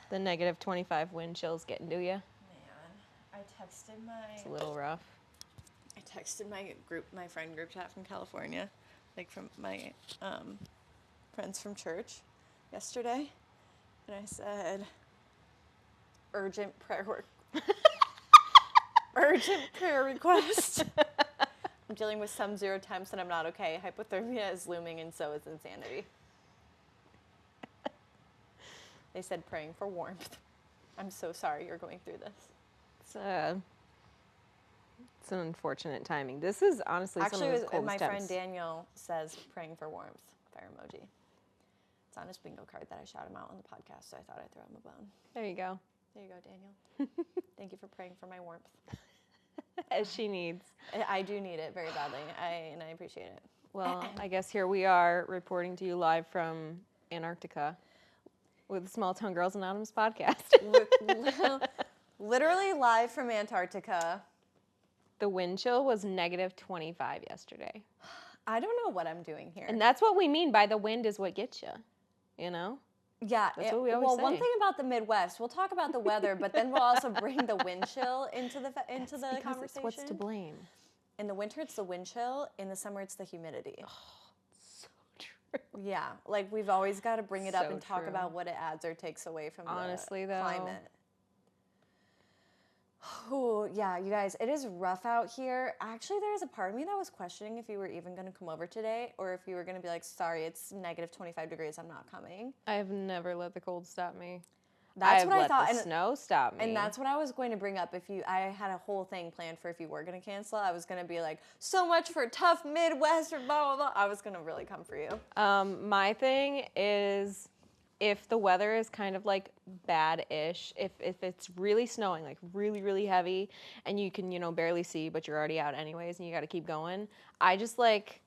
The negative 25 wind chill's getting to you. Man, It's a little rough. I texted my friend group chat from California, like from my friends from church yesterday, and I said, urgent prayer request. I'm dealing with some zero temps and I'm not okay. Hypothermia is looming and so is insanity. They said praying for warmth. I'm so sorry you're going through this. It's an unfortunate timing. This is honestly some of the coldest my temps. friend Daniel says praying for warmth. Fire emoji. It's on his bingo card that I shout him out on the podcast, so I thought I'd throw him a bone. There you go. There you go, Daniel. Thank you for praying for my warmth. As she needs. I do need it very badly, and I appreciate it. Well, I guess here we are reporting to you live from Antarctica with the Small Town Girls Anonymous podcast. Literally live from Antarctica. The wind chill was negative 25 yesterday. I don't know what I'm doing here. And that's what we mean by the wind is what gets you, you know? Yeah. That's what we always say. Well, one thing about the Midwest, we'll talk about the weather, but then we'll also bring the wind chill into the conversation. It's what's to blame. In the winter, it's the wind chill. In the summer, it's the humidity. Oh, so true. Yeah, like we've always got to bring it up and talk true. about what it adds or takes away from Honestly, the though. climate. Oh, yeah, you guys, it is rough out here. Actually, there was a part of me that was questioning if you were even going to come over today or if you were going to be like, sorry, it's negative 25 degrees, I'm not coming. I have never let the cold stop me. That's what I let thought. The snow stop me. And that's what I was going to bring up. I had a whole thing planned for if you were going to cancel. I was going to be like, so much for tough Midwest or blah, blah, blah. I was going to really come for you. My thing is if the weather is kind of like bad-ish, if it's really snowing, like really, really heavy, and you can, barely see, but you're already out anyways, and you got to keep going, I just like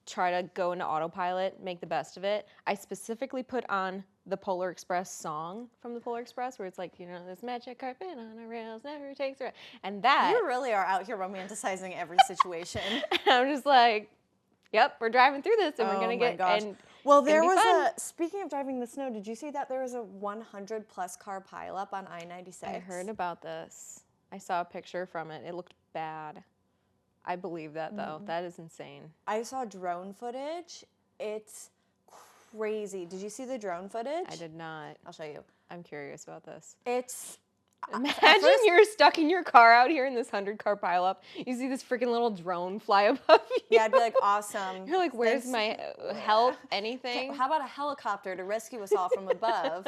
try to go into autopilot, make the best of it. I specifically put on the Polar Express song from the Polar Express where it's like, this magic carpet on our rails never takes a rest. And that... You really are out here romanticizing every situation. I'm just like, yep, we're driving through this and we're going to get... Gosh. And well, there was speaking of driving the snow, did you see that there was a 100 plus car pileup on I-96? I heard about this. I saw a picture from it. It looked bad. I believe that, though. That is insane. I saw drone footage. It's crazy. Did you see the drone footage? I did not. I'll show you. I'm curious about this. It's... Imagine you're stuck in your car out here in this 100-car pileup. You see this freaking little drone fly above you. Yeah, I'd be like, awesome. You're like, where's my help? Anything? How about a helicopter to rescue us all from above?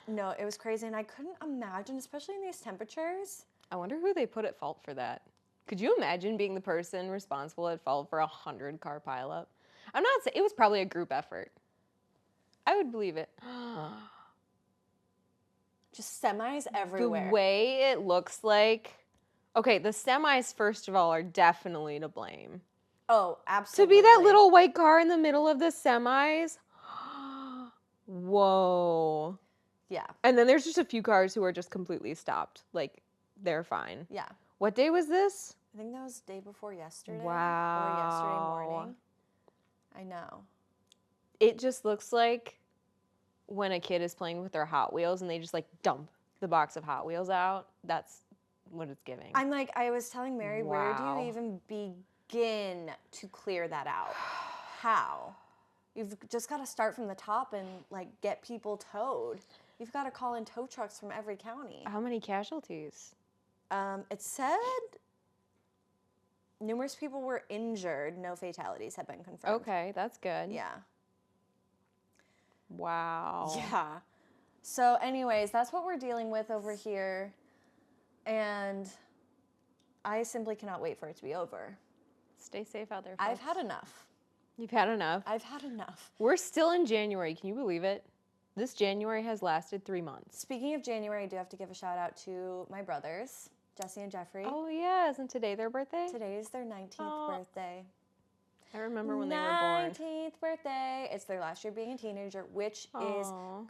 No, it was crazy, and I couldn't imagine, especially in these temperatures. I wonder who they put at fault for that. Could you imagine being the person responsible at fault for a 100-car pileup? I'm not saying, it was probably a group effort. I would believe it. Just semis everywhere. The way it looks like... Okay, the semis, first of all, are definitely to blame. Oh, absolutely. To be that little white car in the middle of the semis? Whoa. Yeah. And then there's just a few cars who are just completely stopped. Like, they're fine. Yeah. What day was this? I think that was the day before yesterday. Wow. Or yesterday morning. I know. It just looks like when a kid is playing with their Hot Wheels and they just like dump the box of Hot Wheels out. That's what it's giving. I'm like, I was telling Mary, where do Wow. you even begin to clear that out? How? You've just got to start from the top and like get people towed. You've got to call in tow trucks from every county. How many casualties? It said numerous people were injured. No fatalities have been confirmed. Okay, that's good. Yeah. Wow. Yeah. So anyways, that's what we're dealing with over here. And I simply cannot wait for it to be over. Stay safe out there, folks. I've had enough. You've had enough? I've had enough. We're still in January. Can you believe it? This January has lasted 3 months. Speaking of January, I do have to give a shout out to my brothers, Jesse and Jeffrey. Oh, yeah. Isn't today their birthday? Today is their 19th birthday. I remember when they were born. 19th birthday. It's their last year being a teenager, which is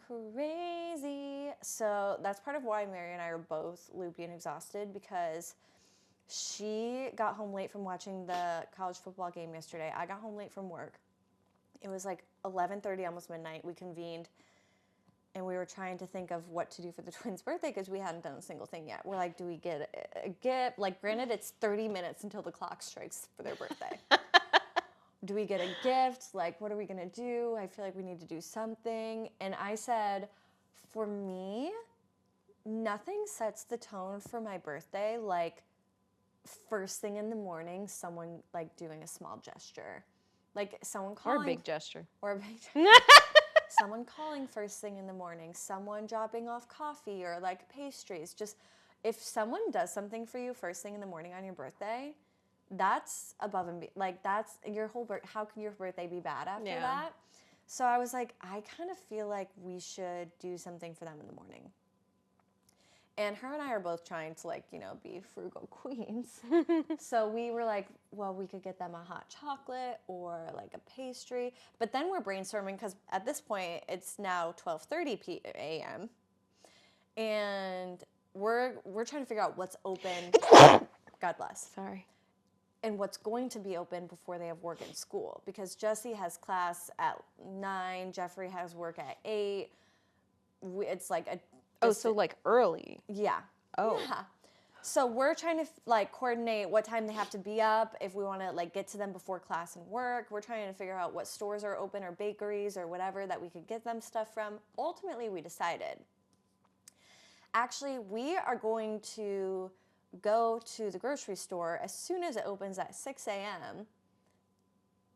crazy. So that's part of why Mary and I are both loopy and exhausted, because she got home late from watching the college football game yesterday. I got home late from work. It was like 11:30, almost midnight. We convened and we were trying to think of what to do for the twins' birthday because we hadn't done a single thing yet. We're like, do we get a gift? Like, granted, it's 30 minutes until the clock strikes for their birthday. Do we get a gift? Like, what are we gonna do? I feel like we need to do something. And I said, for me, nothing sets the tone for my birthday like first thing in the morning, someone like doing a small gesture. Like someone calling. Or a big gesture. Or a big gesture. Someone calling first thing in the morning, someone dropping off coffee or like pastries. Just if someone does something for you first thing in the morning on your birthday, that's above and like that's your whole how can your birthday be bad after that? So I was like, I kind of feel like we should do something for them in the morning. And her and I are both trying to like, you know, be frugal queens. So we were like, well, we could get them a hot chocolate or like a pastry. But then we're brainstorming because at this point it's now 12:30 a.m. And we're trying to figure out what's open. God bless. Sorry. And what's going to be open before they have work in school. Because Jesse has class at 9, Jeffrey has work at 8. It's like a... Oh, so like early. Yeah. Oh. Yeah. So we're trying to like coordinate what time they have to be up, if we want to like get to them before class and work. We're trying to figure out what stores are open or bakeries or whatever that we could get them stuff from. Ultimately, we decided, actually, we are going to go to the grocery store as soon as it opens at 6 a.m.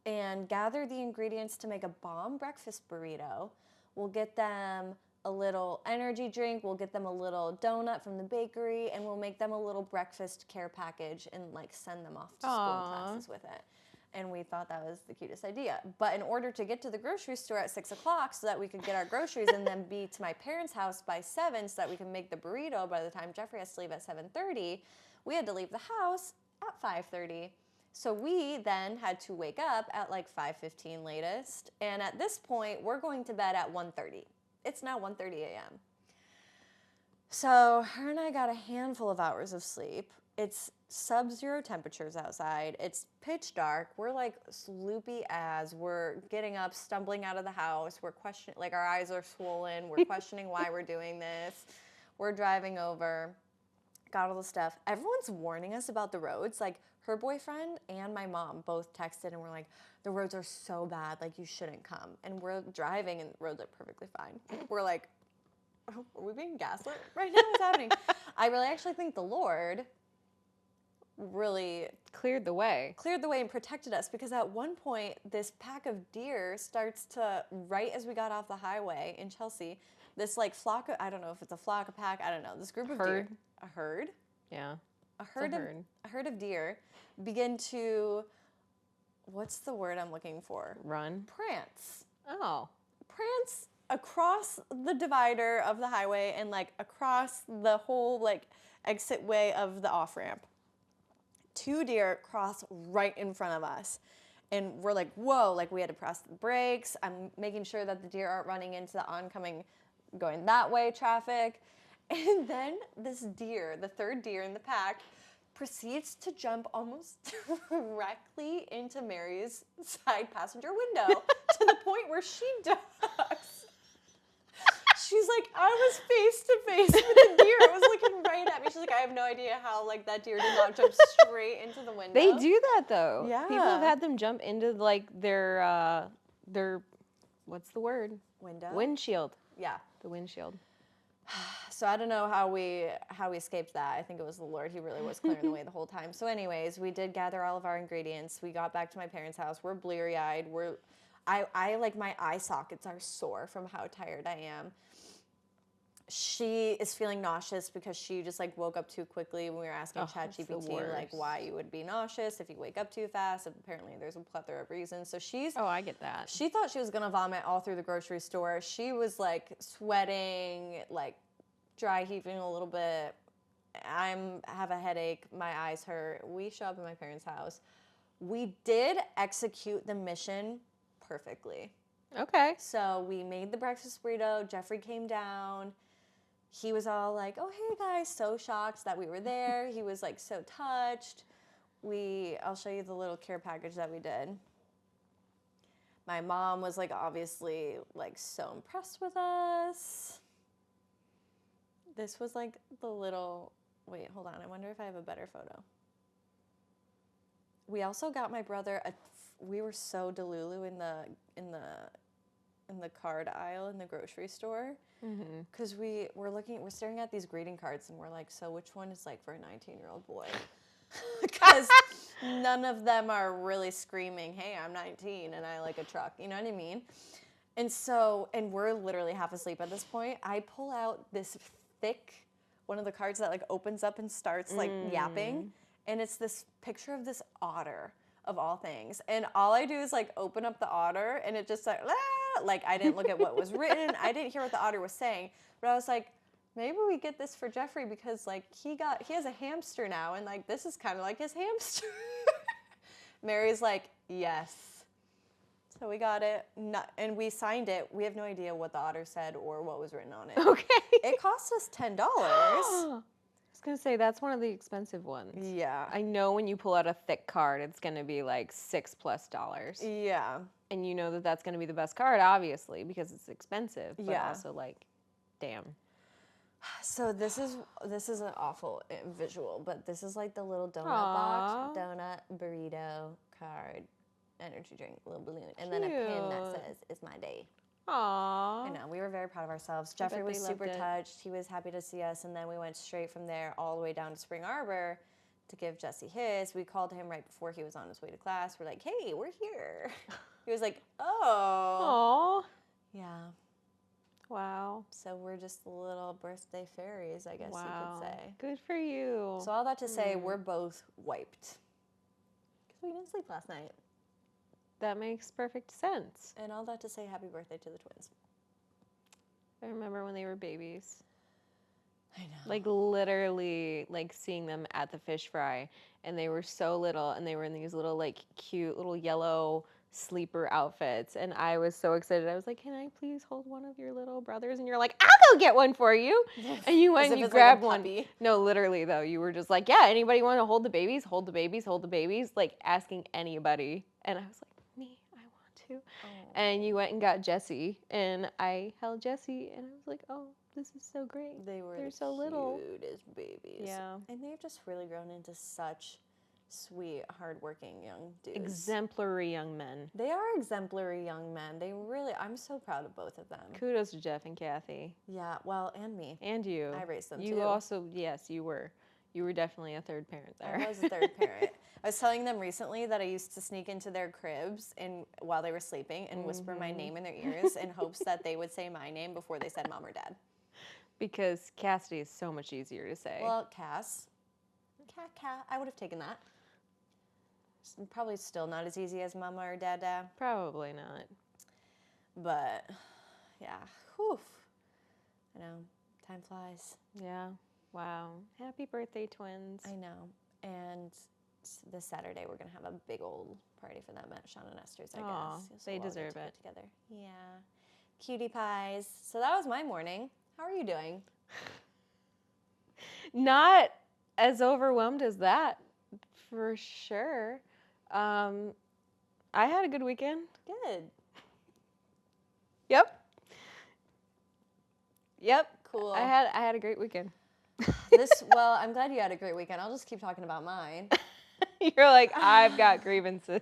and gather the ingredients to make a bomb breakfast burrito. We'll get them a little energy drink, we'll get them a little donut from the bakery, and we'll make them a little breakfast care package and like send them off to school classes with it. And we thought that was the cutest idea. But in order to get to the grocery store at 6 o'clock so that we could get our groceries and then be to my parents' house by 7 so that we can make the burrito by the time Jeffrey has to leave at 7:30, we had to leave the house at 5:30. So we then had to wake up at like 5:15 latest. And at this point, we're going to bed at 1:30. It's now 1:30 a.m. So her and I got a handful of hours of sleep. It's sub-zero temperatures outside. It's pitch dark. We're like sloopy as we're getting up, stumbling out of the house. We're questioning, like our eyes are swollen. We're questioning why we're doing this. We're driving over, got all the stuff. Everyone's warning us about the roads. Like her boyfriend and my mom both texted and were like, the roads are so bad, like you shouldn't come. And we're driving and the roads are perfectly fine. We're like, oh, are we being gaslit right now? What's happening? I really actually think the Lord really Cleared the way and protected us, because at one point this pack of deer starts to, right as we got off the highway in Chelsea, this like flock of, I don't know if it's a flock, a pack, I don't know, this group of deer. A herd? Yeah. A herd of deer begin to, what's the word I'm looking for? Run. Prance. Oh. Prance across the divider of the highway and like across the whole like exit way of the off-ramp. 2 deer cross right in front of us. And we're like, whoa, like we had to press the brakes. I'm making sure that the deer aren't running into the oncoming, going that way traffic. And then this deer, the 3rd deer in the pack, proceeds to jump almost directly into Mary's side passenger window to the point where she ducks. She's like, I was face to face with the deer. It was looking right at me. She's like, I have no idea how like that deer did not jump straight into the window. They do that though. Yeah. People have had them jump into like their what's the word? Window? Windshield. Yeah. The windshield. So I don't know how we escaped that. I think it was the Lord. He really was clearing the way the whole time. So anyways, we did gather all of our ingredients. We got back to my parents' house. We're bleary-eyed. I like my eye sockets are sore from how tired I am. She is feeling nauseous because she just like woke up too quickly when we were asking ChatGPT like why you would be nauseous if you wake up too fast. Apparently there's a plethora of reasons. So I get that. She thought she was gonna vomit all through the grocery store. She was like sweating, like dry heaving a little bit. I have a headache. My eyes hurt. We show up at my parents' house. We did execute the mission perfectly. Okay. So we made the breakfast burrito. Jeffrey came down. He was all like, oh, hey guys, so shocked that we were there. He was like so touched. I'll show you the little care package that we did. My mom was like obviously like so impressed with us. This was like the little, wait, hold on. I wonder if I have a better photo. We also got my brother we were so delulu in the card aisle in the grocery store because we're staring at these greeting cards and we're like, so which one is like for a 19-year-old boy? Because none of them are really screaming, hey, I'm 19 and I like a truck, you know what I mean? And we're literally half asleep at this point. I pull out this thick one of the cards that like opens up and starts like yapping, and it's this picture of this otter of all things, and all I do is like open up the otter and it just like I didn't look at what was written, I didn't hear what the otter was saying, but I was like, maybe we get this for Jeffrey because like he has a hamster now and like this is kind of like his hamster. Mary's like, yes. So we got it, and we signed it. We have no idea what the otter said or what was written on it. Okay. It cost us $10. I was going to say, that's one of the expensive ones. Yeah. I know when you pull out a thick card, it's going to be like $6+. Yeah. And you know that that's going to be the best card, obviously, because it's expensive. But Yeah. also, like, damn. So this is an awful visual, but this is like the little donut box, donut, burrito, card, energy drink, little balloon, and then a pin that says, it's my day. Aww. I know, we were very proud of ourselves. Jeffrey was super touched. He was happy to see us, and then we went straight from there all the way down to Spring Arbor to give Jesse his. We called him right before he was on his way to class. We're like, hey, we're here. He was like, oh. Aww. Yeah. Wow. So we're just little birthday fairies, I guess you could say. Good for you. So all that to say, we're both wiped. Because we didn't sleep last night. That makes perfect sense. And all that to say, happy birthday to the twins. I remember when they were babies. I know. Like literally like seeing them at the fish fry, and they were so little and they were in these little like cute little yellow sleeper outfits, and I was so excited. I was like, can I please hold one of your little brothers? And you're like, I'll go get one for you. And you went and you grabbed one. No, literally though, you were just like, yeah, anybody want to hold the babies? Hold the babies, hold the babies, like asking anybody. And I was like, me, I want to. Oh. And you went and got Jessie, and I held Jessie, and I was like, oh, this is so great. They're so little. Cutest babies. Yeah. And they've just really grown into such sweet, hardworking young dudes. Exemplary young men. They are exemplary young men. They really, I'm so proud of both of them. Kudos to Jeff and Kathy. Yeah, well, and me. And you. I raised them too. You also, yes, you were. You were definitely a third parent there. I was a third parent. I was telling them recently that I used to sneak into their cribs while they were sleeping and whisper my name in their ears in hopes that they would say my name before they said mom or dad. Because Cassidy is so much easier to say. Well, Cass. I would have taken that. Probably still not as easy as mama or dada. Probably not. But, yeah. Whew. I know. Time flies. Yeah. Wow. Happy birthday, twins. I know. And this Saturday, we're going to have a big old party for them at Sean and Esther's, I guess. So they we'll deserve it. Together. Yeah. Cutie pies. So that was my morning. How are you doing? Not as overwhelmed as that, for sure. I had a good weekend. Good. Yep. Cool. I had a great weekend. Well, I'm glad you had a great weekend. I'll just keep talking about mine. You're like, I've got grievances.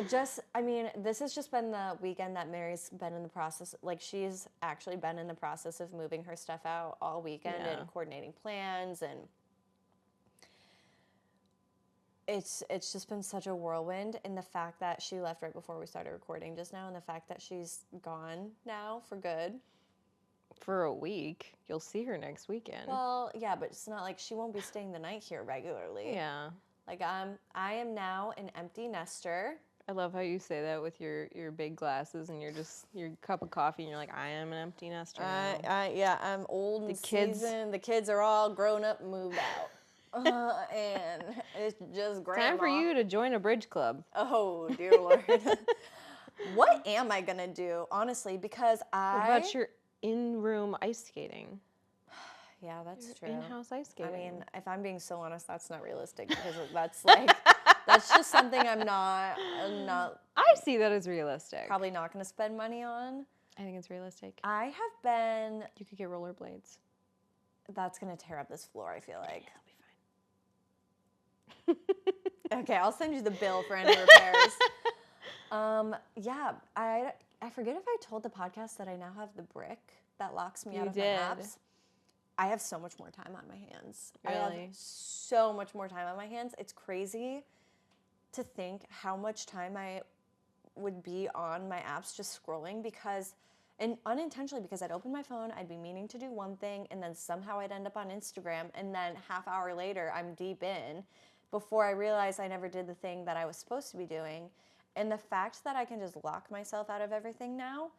This has just been the weekend that Mary's been in the process. Like, she's actually been in the process of moving her stuff out all weekend and coordinating plans, and it's just been such a whirlwind. And the fact that she left right before we started recording just now, and the fact that she's gone now for good. For a week. You'll see her next weekend. Well, yeah, but it's not like she won't be staying the night here regularly. Yeah. Like, I am now an empty nester. I love how you say that with your big glasses and your cup of coffee, and you're like, I am an empty nester now. I'm old and seasoned. The kids are all grown up and moved out. And it's just grandma. Time for you to join a bridge club. Oh, dear Lord. What am I going to do, honestly? Because What about your in-room ice skating? Yeah, that's true. In-house ice skating. I mean, if I'm being so honest, that's not realistic because that's like That's just something I'm not I see that as realistic. probably not going to spend money on. I think it's realistic. I have been. You could get rollerblades. That's going to tear up this floor, I feel like. It'll be fine. Okay, I'll send you the bill for any repairs. Yeah, I forget if I told the podcast that I now have the brick that locks me out of my apps. I have so much more time on my hands. Really? I have so much more time on my hands. It's crazy to think how much time I would be on my apps just scrolling because, and unintentionally, because I'd open my phone, I'd be meaning to do one thing, and then somehow I'd end up on Instagram, and then half hour later, I'm deep in before I realize I never did the thing that I was supposed to be doing. And the fact that I can just lock myself out of everything now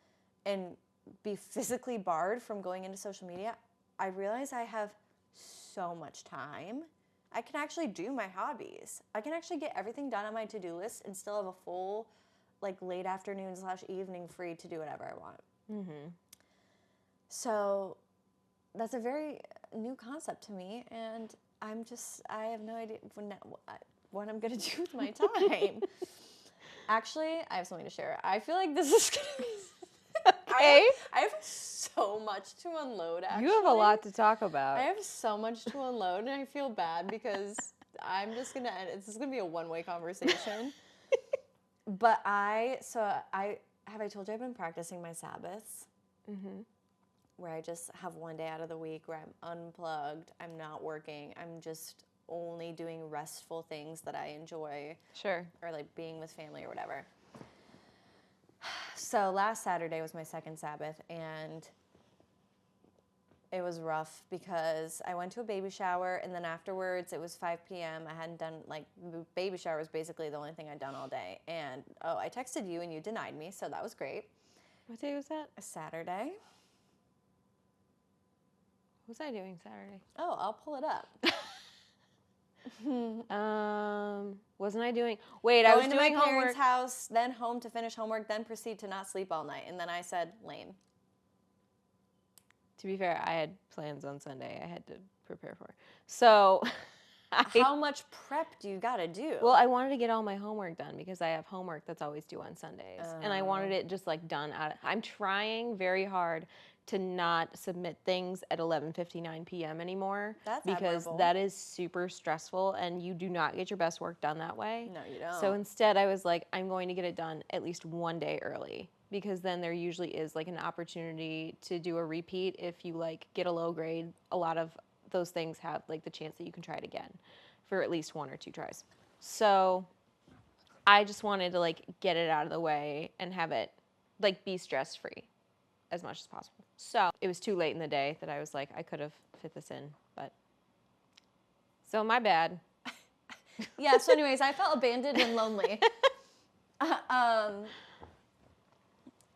and be physically barred from going into social media, I realize I have so much time. I can actually do my hobbies. I can actually get everything done on my to-do list and still have a full, like, late afternoon / evening free to do whatever I want. Mm-hmm. So that's a very new concept to me, and I have no idea what I'm going to do with my time. Actually, I have something to share. I feel like this is going to be... Okay. I have so much to unload, actually. You have a lot to talk about. I have so much to unload, and I feel bad because I'm just going to end... This is going to be a one-way conversation. But have I told you I've been practicing my Sabbaths? Mm-hmm. Where I just have one day out of the week where I'm unplugged, I'm not working, I'm just only doing restful things that I enjoy. Sure. Or like being with family or whatever. So last Saturday was my second Sabbath, and it was rough because I went to a baby shower, and then afterwards it was 5 p.m. I hadn't done, like, the baby shower was basically the only thing I'd done all day. And, I texted you and you denied me, so that was great. What day was that? A Saturday. What was I doing Saturday? Oh, I'll pull it up. Wasn't I doing... Wait, I was doing my homework. parents' house, then home to finish homework, then proceed to not sleep all night. And then I said, lame. To be fair, I had plans on Sunday I had to prepare for. So... How much prep do you gotta do? Well, I wanted to get all my homework done because I have homework that's always due on Sundays. And I wanted it just, like, done. I'm trying very hard to not submit things at 11:59 p.m. anymore. That's because admirable. that is super stressful, and you do not get your best work done that way. No, you don't. So instead, I was like, I'm going to get it done at least one day early, because then there usually is, like, an opportunity to do a repeat. If you, like, get a low grade, a lot of those things have, like, the chance that you can try it again for at least 1 or 2 tries. So I just wanted to, like, get it out of the way and have it, like, be stress-free as much as possible. So it was too late in the day that I was like, I could have fit this in, but... So my bad. Yeah, so anyways, I felt abandoned and lonely.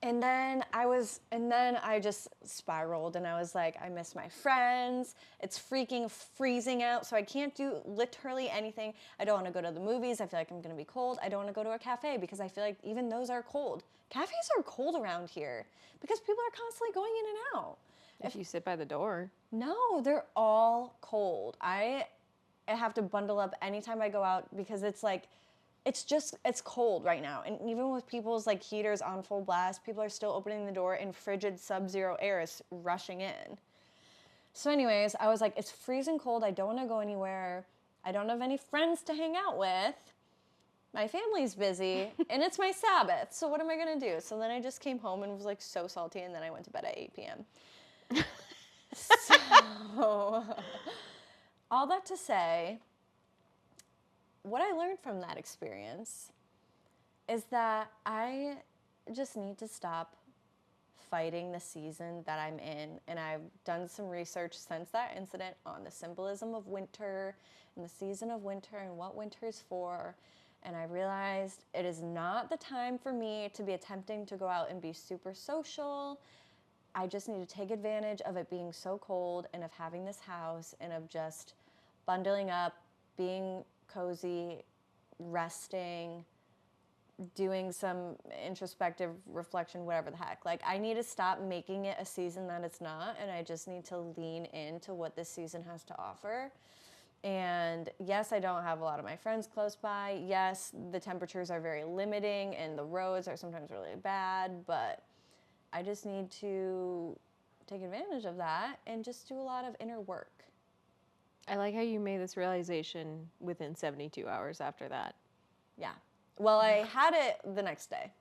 And then I just spiraled, and I was like, I miss my friends. It's freaking freezing out, so I can't do literally anything. I don't want to go to the movies. I feel like I'm going to be cold. I don't want to go to a cafe because I feel like even those are cold. Cafes are cold around here because people are constantly going in and out. If you sit by the door. No, they're all cold. I have to bundle up anytime I go out because it's like, it's cold right now. And even with people's, like, heaters on full blast, people are still opening the door and frigid sub-zero air is rushing in. So anyways, I was like, it's freezing cold. I don't want to go anywhere. I don't have any friends to hang out with. My family's busy, and it's my Sabbath. So what am I going to do? So then I just came home and was, like, so salty, and then I went to bed at 8 p.m. So all that to say, what I learned from that experience is that I just need to stop fighting the season that I'm in. And I've done some research since that incident on the symbolism of winter and the season of winter and what winter is for. And I realized it is not the time for me to be attempting to go out and be super social. I just need to take advantage of it being so cold and of having this house and of just bundling up, being cozy, resting, doing some introspective reflection, whatever the heck. Like, I need to stop making it a season that it's not, and I just need to lean into what this season has to offer. And yes, I don't have a lot of my friends close by. Yes, the temperatures are very limiting and the roads are sometimes really bad, but I just need to take advantage of that and just do a lot of inner work. I like how you made this realization within 72 hours after that. Yeah. Well, I had it the next day.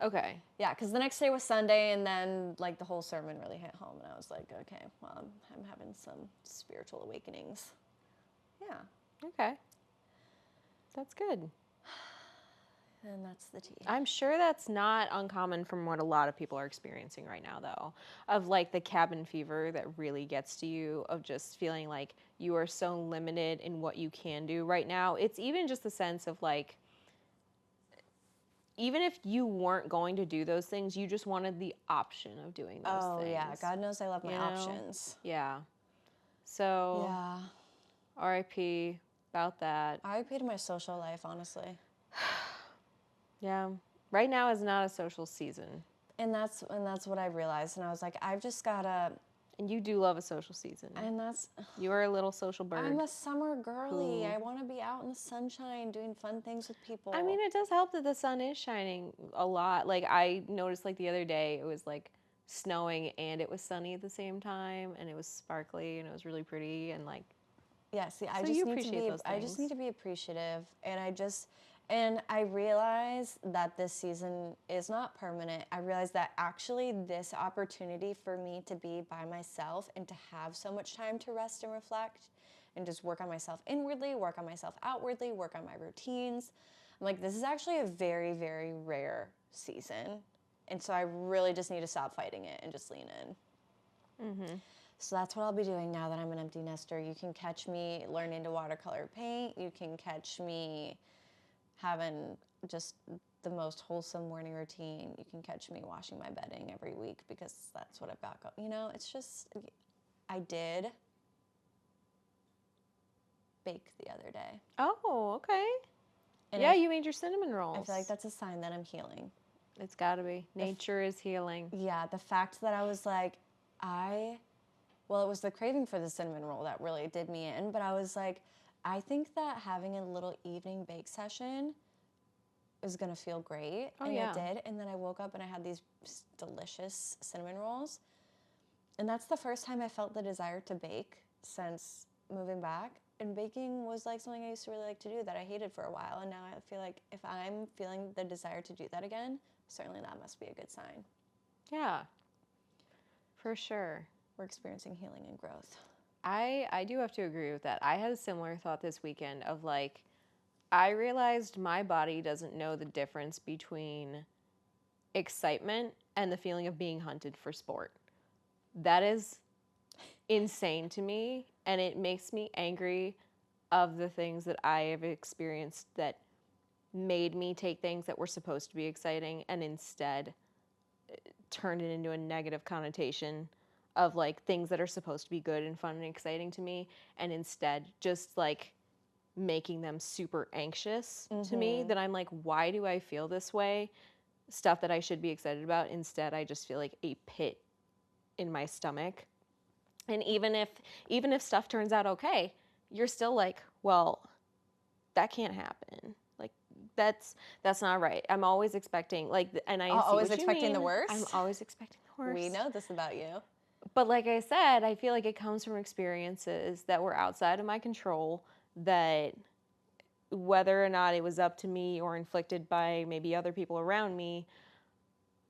Okay. Yeah, because the next day was Sunday, and then like the whole sermon really hit home, and I was like, okay, well, I'm having some spiritual awakenings. Yeah. Okay. That's good. And that's the tea. I'm sure that's not uncommon from what a lot of people are experiencing right now, though, of like the cabin fever that really gets to you, of just feeling like you are so limited in what you can do right now. It's even just the sense of like, even if you weren't going to do those things, you just wanted the option of doing those things. Oh, yeah. God knows I love my options. Yeah. So, Yeah. RIP about that. RIP to my social life, honestly. Yeah. Right now is not a social season. And that's what I realized. And I was like, I've just gotta. And you do love a social season. And that's. You are a little social bird. I'm a summer girly. I want to be out in the sunshine doing fun things with people. I mean, it does help that the sun is shining a lot. Like, I noticed, like, the other day, it was, like, snowing and it was sunny at the same time, and it was sparkly, and it was really pretty, and, like... Yeah, see, I just need to be appreciative, and I realize that this season is not permanent. I realize that actually this opportunity for me to be by myself and to have so much time to rest and reflect and just work on myself inwardly, work on myself outwardly, work on my routines. I'm like, this is actually a very, very rare season. And so I really just need to stop fighting it and just lean in. Mm-hmm. So that's what I'll be doing now that I'm an empty nester. You can catch me learning to watercolor paint. You can catch me having just the most wholesome morning routine. You can catch me washing my bedding every week because that's what I've got going. You know, it's just, I did bake the other day. Oh, okay. And you made your cinnamon rolls. I feel like that's a sign that I'm healing. It's gotta be. Nature is healing. Yeah, the fact that I was like, well, it was the craving for the cinnamon roll that really did me in, but I was like, I think that having a little evening bake session is gonna feel great. Oh, and yeah. It did. And then I woke up and I had these delicious cinnamon rolls. And that's the first time I felt the desire to bake since moving back. And baking was like something I used to really like to do that I hated for a while. And now I feel like if I'm feeling the desire to do that again, certainly that must be a good sign. Yeah, for sure. We're experiencing healing and growth. I do have to agree with that. I had a similar thought this weekend of like, I realized my body doesn't know the difference between excitement and the feeling of being hunted for sport. That is insane to me, and it makes me angry of the things that I have experienced that made me take things that were supposed to be exciting and instead turned it into a negative connotation of like things that are supposed to be good and fun and exciting to me, and instead just like making them super anxious to me, that I'm like, why do I feel this way? Stuff that I should be excited about, instead I just feel like a pit in my stomach. And even if stuff turns out okay, you're still like, well, that can't happen. Like that's not right. I'm always expecting like, and I always expecting the worst. I'm always expecting the worst. We know this about you. But like I said, I feel like it comes from experiences that were outside of my control, that whether or not it was up to me or inflicted by maybe other people around me,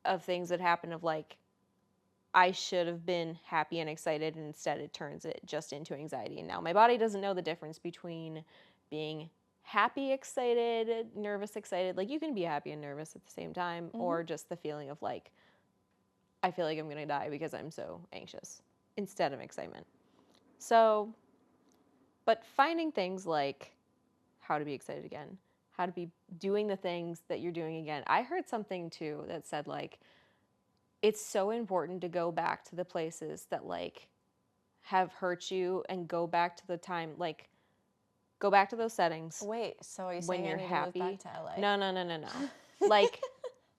of things that happened of like, I should have been happy and excited, and instead it turns it just into anxiety. And now my body doesn't know the difference between being happy, excited, nervous, excited. Like you can be happy and nervous at the same time, or just the feeling of like, I feel like I'm going to die because I'm so anxious, instead of excitement. So, but finding things like how to be excited again, how to be doing the things that you're doing again. I heard something too that said like, it's so important to go back to the places that like have hurt you, and go back to the time, like go back to those settings. Wait, so are you saying when you're I need happy? to move back to LA? No. Like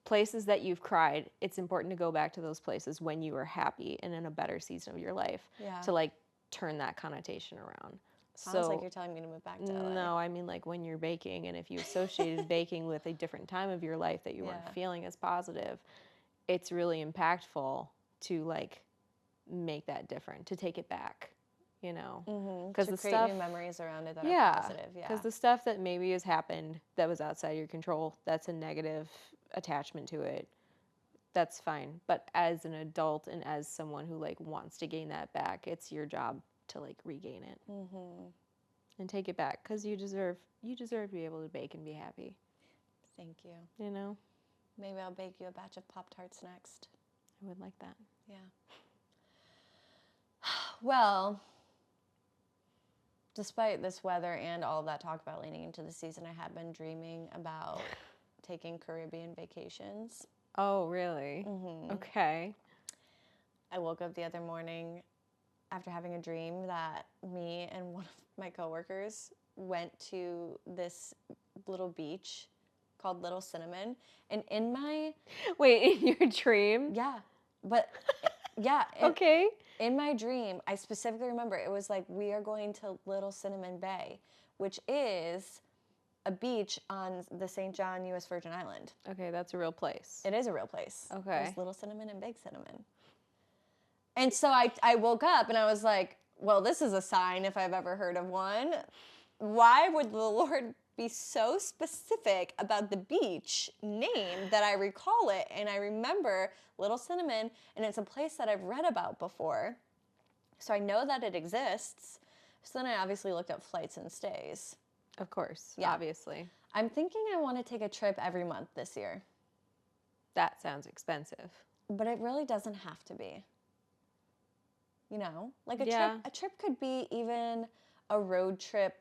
places that you've cried, it's important to go back to those places when you were happy and in a better season of your life, to like turn that connotation around. Sounds like you're telling me to move back to LA. No, I mean like when you're baking, and if you associated baking with a different time of your life that you weren't feeling as positive, it's really impactful to like make that different, to take it back, you know, because to create new memories around it that are positive. Yeah, because the stuff that maybe has happened that was outside your control, that's a negative attachment to it. That's fine. But as an adult and as someone who like wants to gain that back, it's your job to like regain it and take it back, because you deserve to be able to bake and be happy. Thank you. You know, maybe I'll bake you a batch of Pop-Tarts next. I would like that. Yeah. Well, despite this weather and all of that talk about leaning into the season, I have been dreaming about taking Caribbean vacations. Oh, really? Okay. I woke up the other morning after having a dream that me and one of my coworkers went to this little beach called Little Cinnamon. And in my... Wait, in your dream? Yeah. But, yeah. Okay. In my dream, I specifically remember it was like, we are going to Little Cinnamon Bay, which is a beach on the St. John U.S. Virgin Island. Okay, that's a real place. It is a real place. Okay. There's Little Cinnamon and Big Cinnamon. And so I woke up and I was like, well, this is a sign if I've ever heard of one. Why would the Lord be so specific about the beach name that I recall it? And I remember Little Cinnamon, and it's a place that I've read about before. So I know that it exists. So then I obviously looked up flights and stays. Of course, yeah. Obviously. I'm thinking I want to take a trip every month this year. That sounds expensive. But it really doesn't have to be. You know? Like a trip could be even a road trip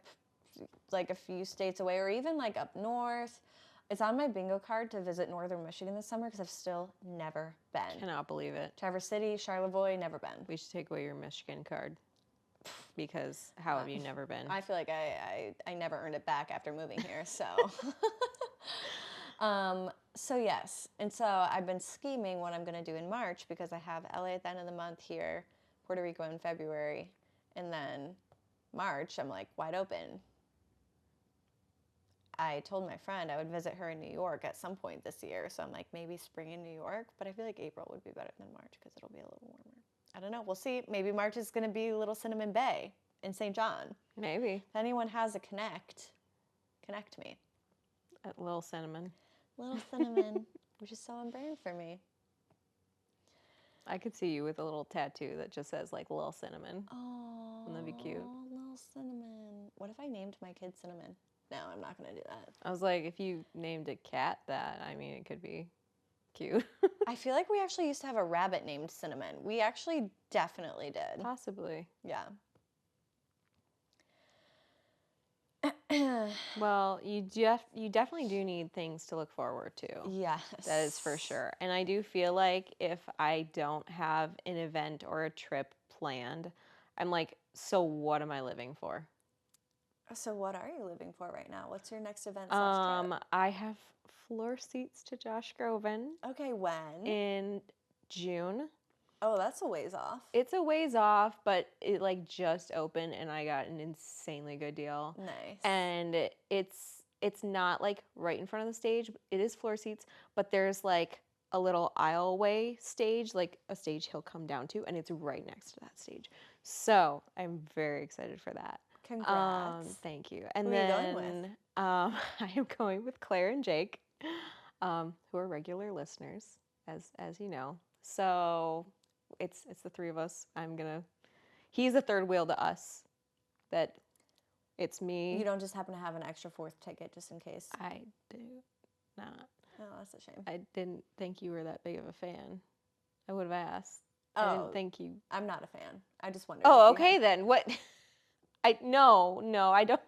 like a few states away, or even like up north. It's on my bingo card to visit northern Michigan this summer because I've still never been. Cannot believe it. Traverse City, Charlevoix, never been. We should take away your Michigan card. Because how have you never been? I feel like I never earned it back after moving here, so. So yes, and so I've been scheming what I'm going to do in March, because I have LA at the end of the month here, Puerto Rico in February, and then March I'm like wide open. I told my friend I would visit her in New York at some point this year, so I'm like maybe spring in New York, but I feel like April would be better than March because it'll be a little warmer. I don't know. We'll see. Maybe March is going to be Little Cinnamon Bay in St. John. Maybe. If anyone has a connect me. At Little Cinnamon. Little Cinnamon, which is so on brand for me. I could see you with a little tattoo that just says like Little Cinnamon. Oh, wouldn't that be cute? Little Cinnamon. What if I named my kid Cinnamon? No, I'm not going to do that. I was like, if you named a cat that, I mean, it could be cute. I feel like we actually used to have a rabbit named Cinnamon. We actually definitely did. Possibly. Yeah. Well, you definitely do need things to look forward to. Yes. That is for sure. And I do feel like if I don't have an event or a trip planned, I'm like, so what am I living for? So what are you living for right now? What's your next event / trip? I have floor seats to Josh Groban. Okay, when? In June. Oh, that's a ways off. It's a ways off, but it like just opened and I got an insanely good deal. Nice. And it's not like right in front of the stage. It is floor seats, but there's like a little aisleway stage, like a stage he'll come down to, and it's right next to that stage. So I'm very excited for that. Congrats. Thank you. And who then are you going with? I am going with Claire and Jake, who are regular listeners, as you know. So it's the three of us. He's a third wheel to us. That it's me. You don't just happen to have an extra fourth ticket just in case? I do not. Oh, that's a shame. I didn't think you were that big of a fan. I would have asked. Oh, I didn't think you. I'm not a fan. I just wondered. Oh, okay then. What? No, I don't.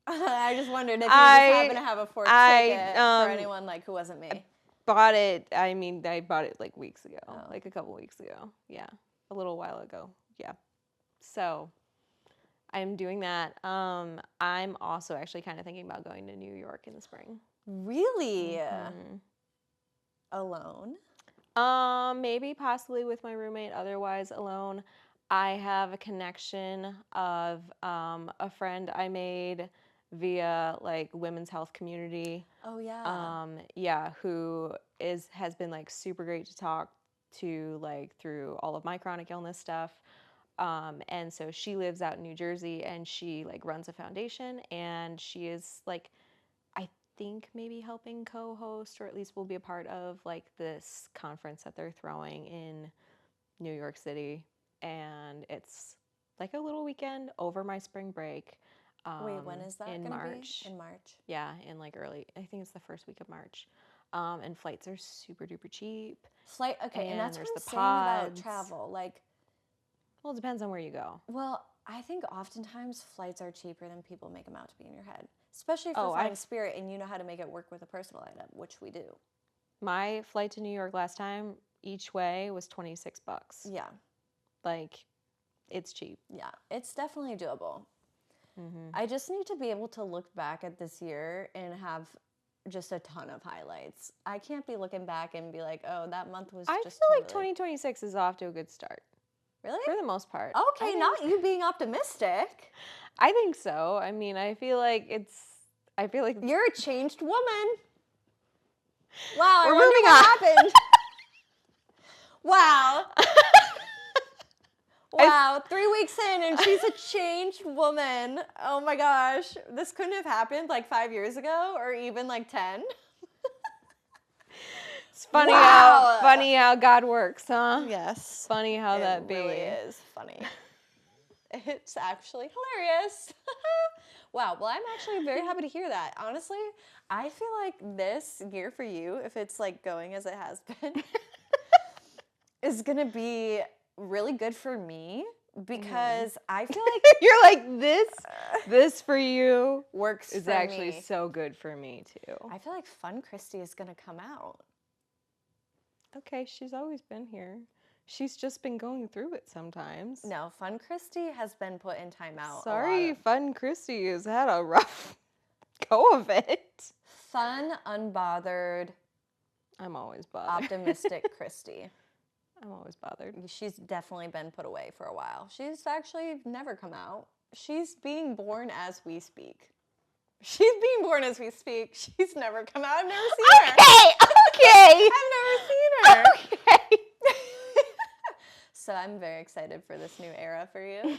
I just wondered if you just happen to have a fourth ticket for anyone like who wasn't me. Bought it. I mean, I bought it like weeks ago, Oh. like a couple weeks ago. Yeah, a little while ago. Yeah. So I'm doing that. I'm also actually kind of thinking about going to New York in the spring. Really? Mm-hmm. Alone? Maybe possibly with my roommate. Otherwise, alone. I have a connection of a friend I made via like women's health community. Oh yeah. Yeah, who has been like super great to talk to like through all of my chronic illness stuff. And so she lives out in New Jersey and she like runs a foundation and she is like I think maybe helping co-host or at least will be a part of like this conference that they're throwing in New York City, and it's like a little weekend over my spring break. Wait, when is that In going to be? March. In March. Yeah, in like early, I think it's the first week of March. And flights are super duper cheap. Flight, okay, and And that's what there's I'm the saying about pods. travel. Like, Well, it depends on where you go. well, I think oftentimes flights are cheaper than people make them out to be in your head. Especially if Oh, you're flying Spirit and you know how to make it work with a personal item, which we do. My flight to New York last time, each way was $26. Yeah. Like, it's cheap. Yeah, it's definitely doable. Mm-hmm. I just need to be able to look back at this year and have just a ton of highlights. I can't be looking back and be like, oh, that month was I just feel like totally... 2026 is off to a good start. Really? For the most part. Okay, not you being optimistic. I think so. I mean, I feel like You're a changed woman. Wow, We're I wonder moving what on. happened. Wow. Wow, 3 weeks in and she's a changed woman. Oh my gosh. This couldn't have happened like 5 years ago or even like 10. It's funny how God works, huh? Yes. Funny how that be. It really is funny. It's actually hilarious. Wow. Well, I'm actually very happy to hear that. Honestly, I feel like this year for you, if it's like going as it has been, is going to be really good for me because I feel like you're like this for you works is for actually me. so good for me too. I feel like Fun Christie is going to come out. Okay, she's always been here. She's just been going through it sometimes. No, Fun Christie has been put in timeout. Sorry, Fun Christie has had a rough go of it. Fun, unbothered. I'm always bothered. Optimistic Christie. I'm always bothered. She's definitely been put away for a while. She's actually never come out. She's being born as we speak. She's being born as we speak. She's never come out. I've never seen her. Okay. I've never seen her. Okay. So I'm very excited for this new era for you.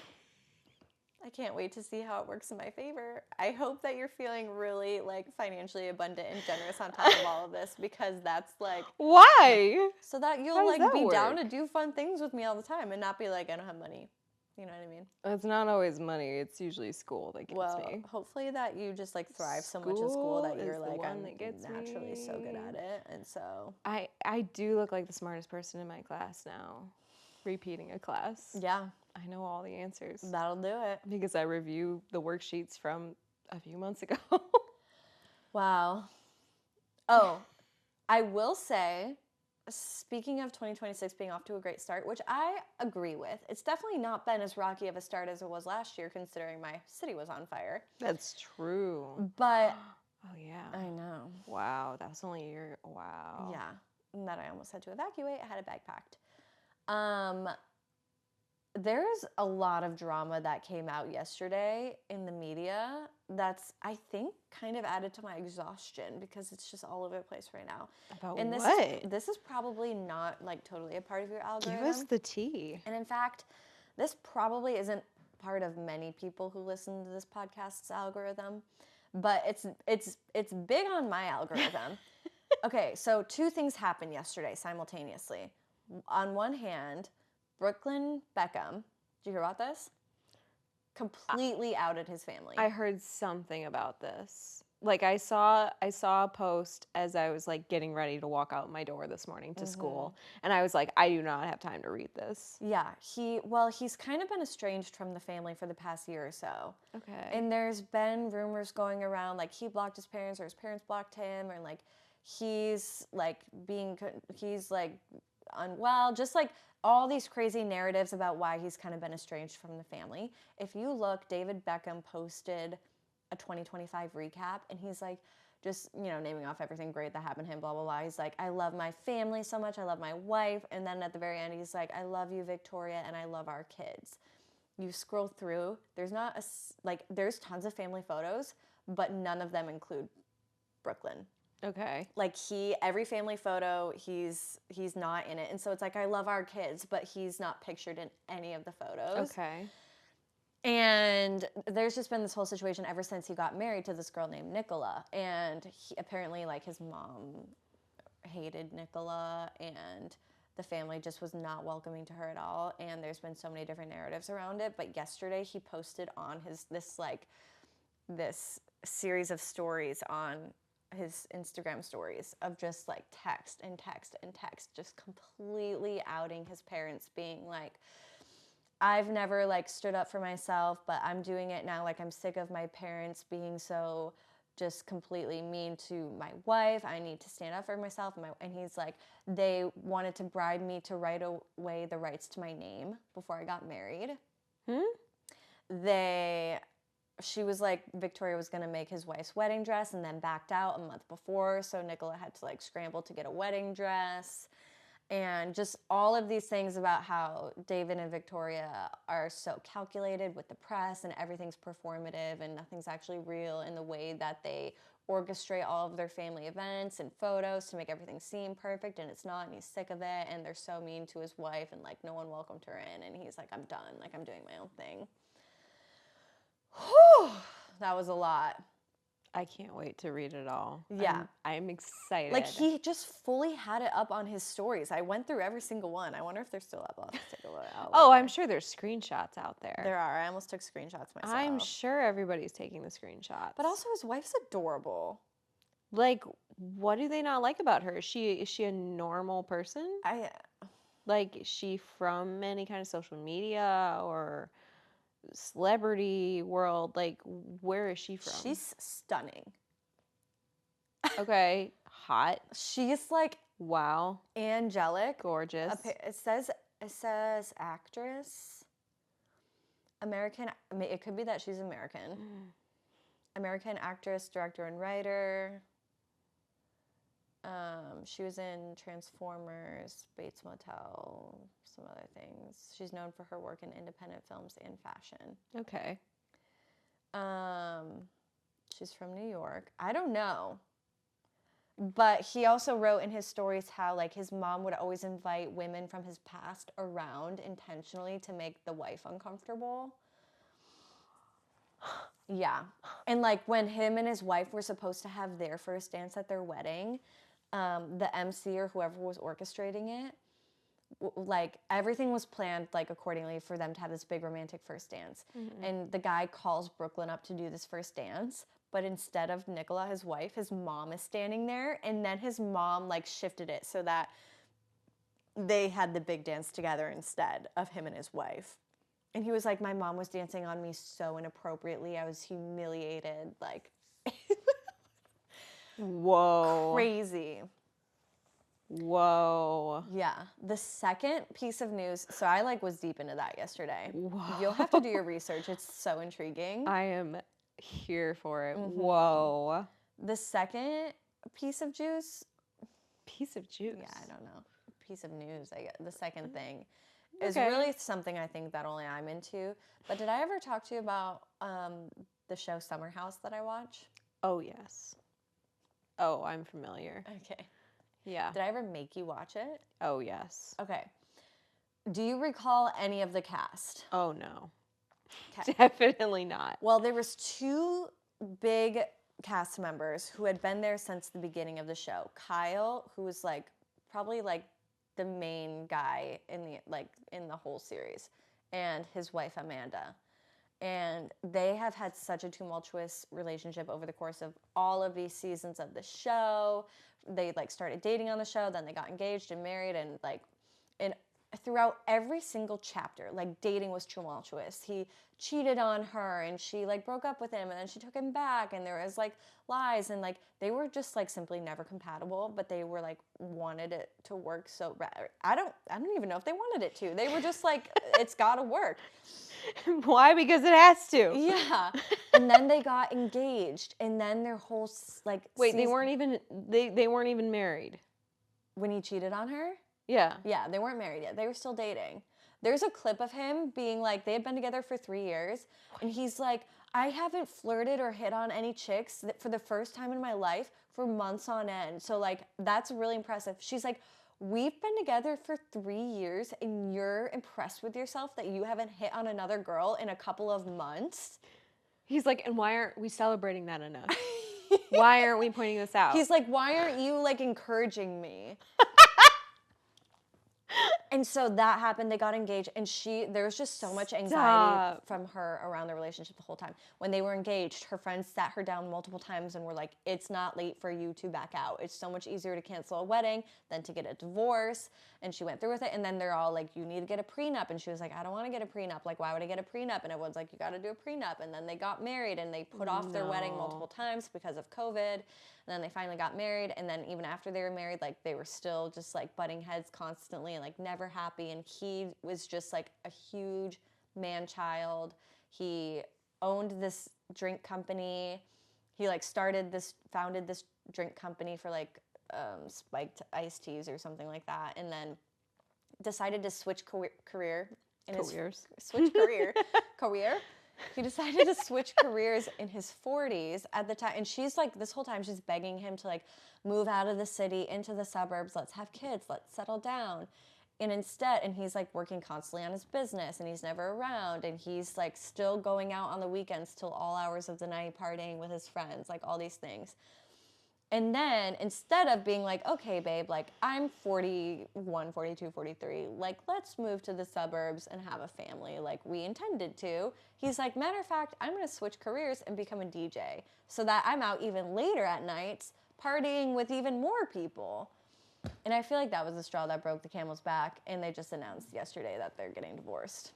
I can't wait to see how it works in my favor. I hope that you're feeling really like financially abundant and generous on top of all of this because that's like Why? so that you'll How does like that be down work? to do fun things with me all the time and not be like I don't have money. You know what I mean? It's not always money. It's usually school that gets me. Hopefully that you just like thrive so much in school that you're is the like one I'm that gets naturally so good me. at it, and so I do look like the smartest person in my class now. Repeating a class. yeah, I know all the answers. that'll do it. Because I review the worksheets from a few months ago. Wow. Oh, I will say, speaking of 2026 being off to a great start, which I agree with, it's definitely not been as rocky of a start as it was last year, considering my city was on fire. That's true. But Oh, yeah. I know. Wow. That was only a year. Wow. Yeah. And that I almost had to evacuate. I had a bag packed. There's a lot of drama that came out yesterday in the media that's, I think, kind of added to my exhaustion because it's just all over the place right now. About and what? This is probably not like totally a part of your algorithm. Give us the tea. And in fact, this probably isn't part of many people who listen to this podcast's algorithm, but it's big on my algorithm. Okay, so two things happened yesterday simultaneously. On one hand, Brooklyn Beckham, did you hear about this? Completely outed his family. I heard something about this. Like I saw a post as I was like getting ready to walk out my door this morning to school, and I was like, I do not have time to read this. Yeah, he's kind of been estranged from the family for the past year or so. Okay. And there's been rumors going around like he blocked his parents or his parents blocked him, or like he's like unwell, just like all these crazy narratives about why he's kind of been estranged from the family. If you look, David Beckham posted a 2025 recap, and he's like, just, naming off everything great that happened to him, blah, blah, blah. He's like, I love my family so much. I love my wife. And then at the very end, he's like, I love you, Victoria, and I love our kids. You scroll through, there's tons of family photos, but none of them include Brooklyn. Okay. Like every family photo, he's not in it. And so it's like, I love our kids, but he's not pictured in any of the photos. Okay. And there's just been this whole situation ever since he got married to this girl named Nicola. And apparently, like, his mom hated Nicola, and the family just was not welcoming to her at all. And there's been so many different narratives around it. But yesterday, he posted on this series of stories on his Instagram stories of just like text and text and text, just completely outing his parents, being like, I've never like stood up for myself, but I'm doing it now. Like, I'm sick of my parents being so just completely mean to my wife. I need to stand up for myself. And he's like, they wanted to bribe me to write away the rights to my name before I got married. She was like, Victoria was going to make his wife's wedding dress and then backed out a month before. So Nicola had to like scramble to get a wedding dress. And just all of these things about how David and Victoria are so calculated with the press, and everything's performative and nothing's actually real in the way that they orchestrate all of their family events and photos to make everything seem perfect, and it's not, and he's sick of it, and they're so mean to his wife, and like no one welcomed her in, and he's like, I'm done, like I'm doing my own thing. Whew, that was a lot. I can't wait to read it all. Yeah. I'm excited. Like, he just fully had it up on his stories. I went through every single one. I wonder if they're still up. I'll have to take a look. Oh, I'm sure there's screenshots out there. There are. I almost took screenshots myself. I'm sure everybody's taking the screenshots. But also, his wife's adorable. Like, what do they not like about her? Is she a normal person? Like, is she from any kind of social media or celebrity world? Like, where is she from? She's stunning. Okay. Hot. She's like, wow, angelic, gorgeous. It says actress, American. It could be that she's American. American actress, director, and writer. She was in Transformers, Bates Motel, some other things. She's known for her work in independent films and fashion. Okay. She's from New York. I don't know. But he also wrote in his stories how, like, his mom would always invite women from his past around intentionally to make the wife uncomfortable. Yeah. And, like, when him and his wife were supposed to have their first dance at their wedding, the MC or whoever was orchestrating it, like, everything was planned, like, accordingly for them to have this big romantic first dance. And the guy calls Brooklyn up to do this first dance, but instead of Nicola, his wife, his mom is standing there, and then his mom, like, shifted it so that they had the big dance together instead of him and his wife. And he was like, my mom was dancing on me so inappropriately. I was humiliated. Like, whoa. Crazy. Whoa. Yeah. The second piece of news, so I, like, was deep into that yesterday. Whoa. You'll have to do your research. It's so intriguing. I am here for it. Whoa. The second piece of juice. Piece of juice? Yeah, I don't know. Piece of news, I guess. The second thing is really something I think that only I'm into. But did I ever talk to you about the show Summer House that I watch? Oh, yes. Oh, I'm familiar. Okay. Yeah. Did I ever make you watch it? Oh, yes. Okay. Do you recall any of the cast? Oh, no. Okay. Definitely not. Well, there was two big cast members who had been there since the beginning of the show. Kyle, who was like probably like the main guy in the whole series, and his wife Amanda. And they have had such a tumultuous relationship over the course of all of these seasons of the show. They like started dating on the show, then they got engaged and married, and throughout every single chapter, like, dating was tumultuous. He cheated on her, and she like broke up with him, and then she took him back, and there was like lies, and like they were just like simply never compatible, but they were like wanted it to work so I don't even know if they wanted it to. They were just like, it's gotta work. Why? Because it has to. Yeah. And then they got engaged, and then their whole like Wait, they weren't even married. when he cheated on her? Yeah. Yeah, they weren't married yet. They were still dating. There's a clip of him being like, they had been together for 3 years, and he's like, I haven't flirted or hit on any chicks for the first time in my life for months on end. So like, that's really impressive. She's like, we've been together for 3 years, and you're impressed with yourself that you haven't hit on another girl in a couple of months? He's like, and why aren't we celebrating that enough? Why aren't we pointing this out? He's like, why aren't you like encouraging me? And so that happened. They got engaged, and there was just so much anxiety from her around the relationship the whole time. When they were engaged, her friends sat her down multiple times and were like, it's not late for you to back out. It's so much easier to cancel a wedding than to get a divorce. And she went through with it, and then they're all like, you need to get a prenup. And she was like, I don't want to get a prenup. Like, why would I get a prenup? And everyone's like, you got to do a prenup. And then they got married, and they put off their wedding multiple times because of COVID. And then they finally got married, and then even after they were married, like, they were still just like butting heads constantly and like never happy. And he was just like a huge man-child. He owned this drink company. He like founded this drink company for like spiked iced teas or something like that, and then decided to switch career. He decided to switch careers in his 40s at the time. And she's like, this whole time, she's begging him to like move out of the city into the suburbs. Let's have kids. Let's settle down. And instead, and he's like working constantly on his business, and he's never around. And he's like still going out on the weekends till all hours of the night, partying with his friends, like all these things. And then instead of being like, okay, babe, like I'm 41, 42, 43, like let's move to the suburbs and have a family like we intended to. He's like, matter of fact, I'm going to switch careers and become a DJ so that I'm out even later at nights partying with even more people. And I feel like that was the straw that broke the camel's back. And they just announced yesterday that they're getting divorced.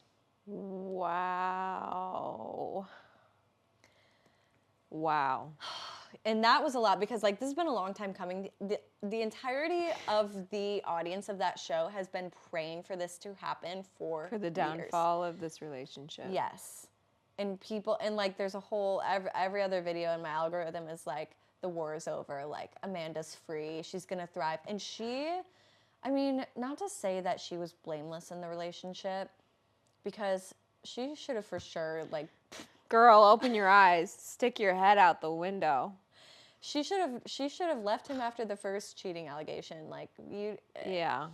Wow. And that was a lot because like this has been a long time coming. The entirety of the audience of that show has been praying for this to happen for the downfall of this relationship. Yes. And people, and like there's a whole, every other video in my algorithm is like, the war is over, like Amanda's free, she's gonna thrive. And I mean, not to say that she was blameless in the relationship, because she should have for sure like... Girl, open your eyes, stick your head out the window. She should have left him after the first cheating allegation. Like Yeah.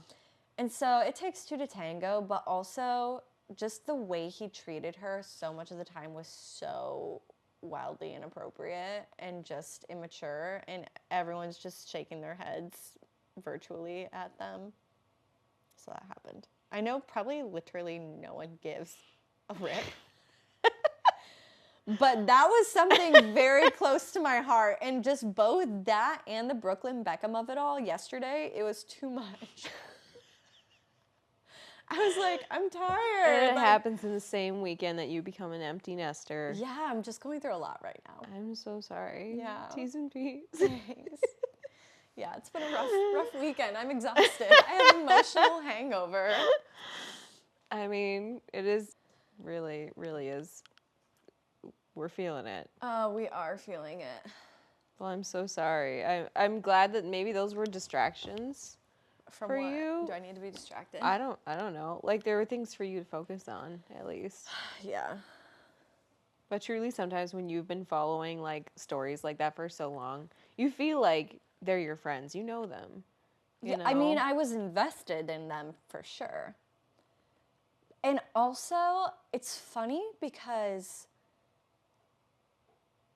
And so it takes two to tango, but also just the way he treated her so much of the time was so wildly inappropriate and just immature, and everyone's just shaking their heads virtually at them. So that happened. I know probably literally no one gives a rip. But that was something very close to my heart. And just both that and the Brooklyn Beckham of it all yesterday, it was too much. I was like, I'm tired. And it happens in the same weekend that you become an empty nester. Yeah, I'm just going through a lot right now. I'm so sorry. Yeah. T's and P's. Thanks. Yeah, it's been a rough weekend. I'm exhausted. I have an emotional hangover. I mean, it is really is. We're feeling it. Oh, we are feeling it. Well, I'm so sorry. I'm glad that maybe those were distractions for what? you. Do I need to be distracted? I don't know. Like, there were things for you to focus on, at least. Yeah. But truly, sometimes when you've been following, like, stories like that for so long, you feel like they're your friends. You know them. You know? I mean, I was invested in them for sure. And also, it's funny because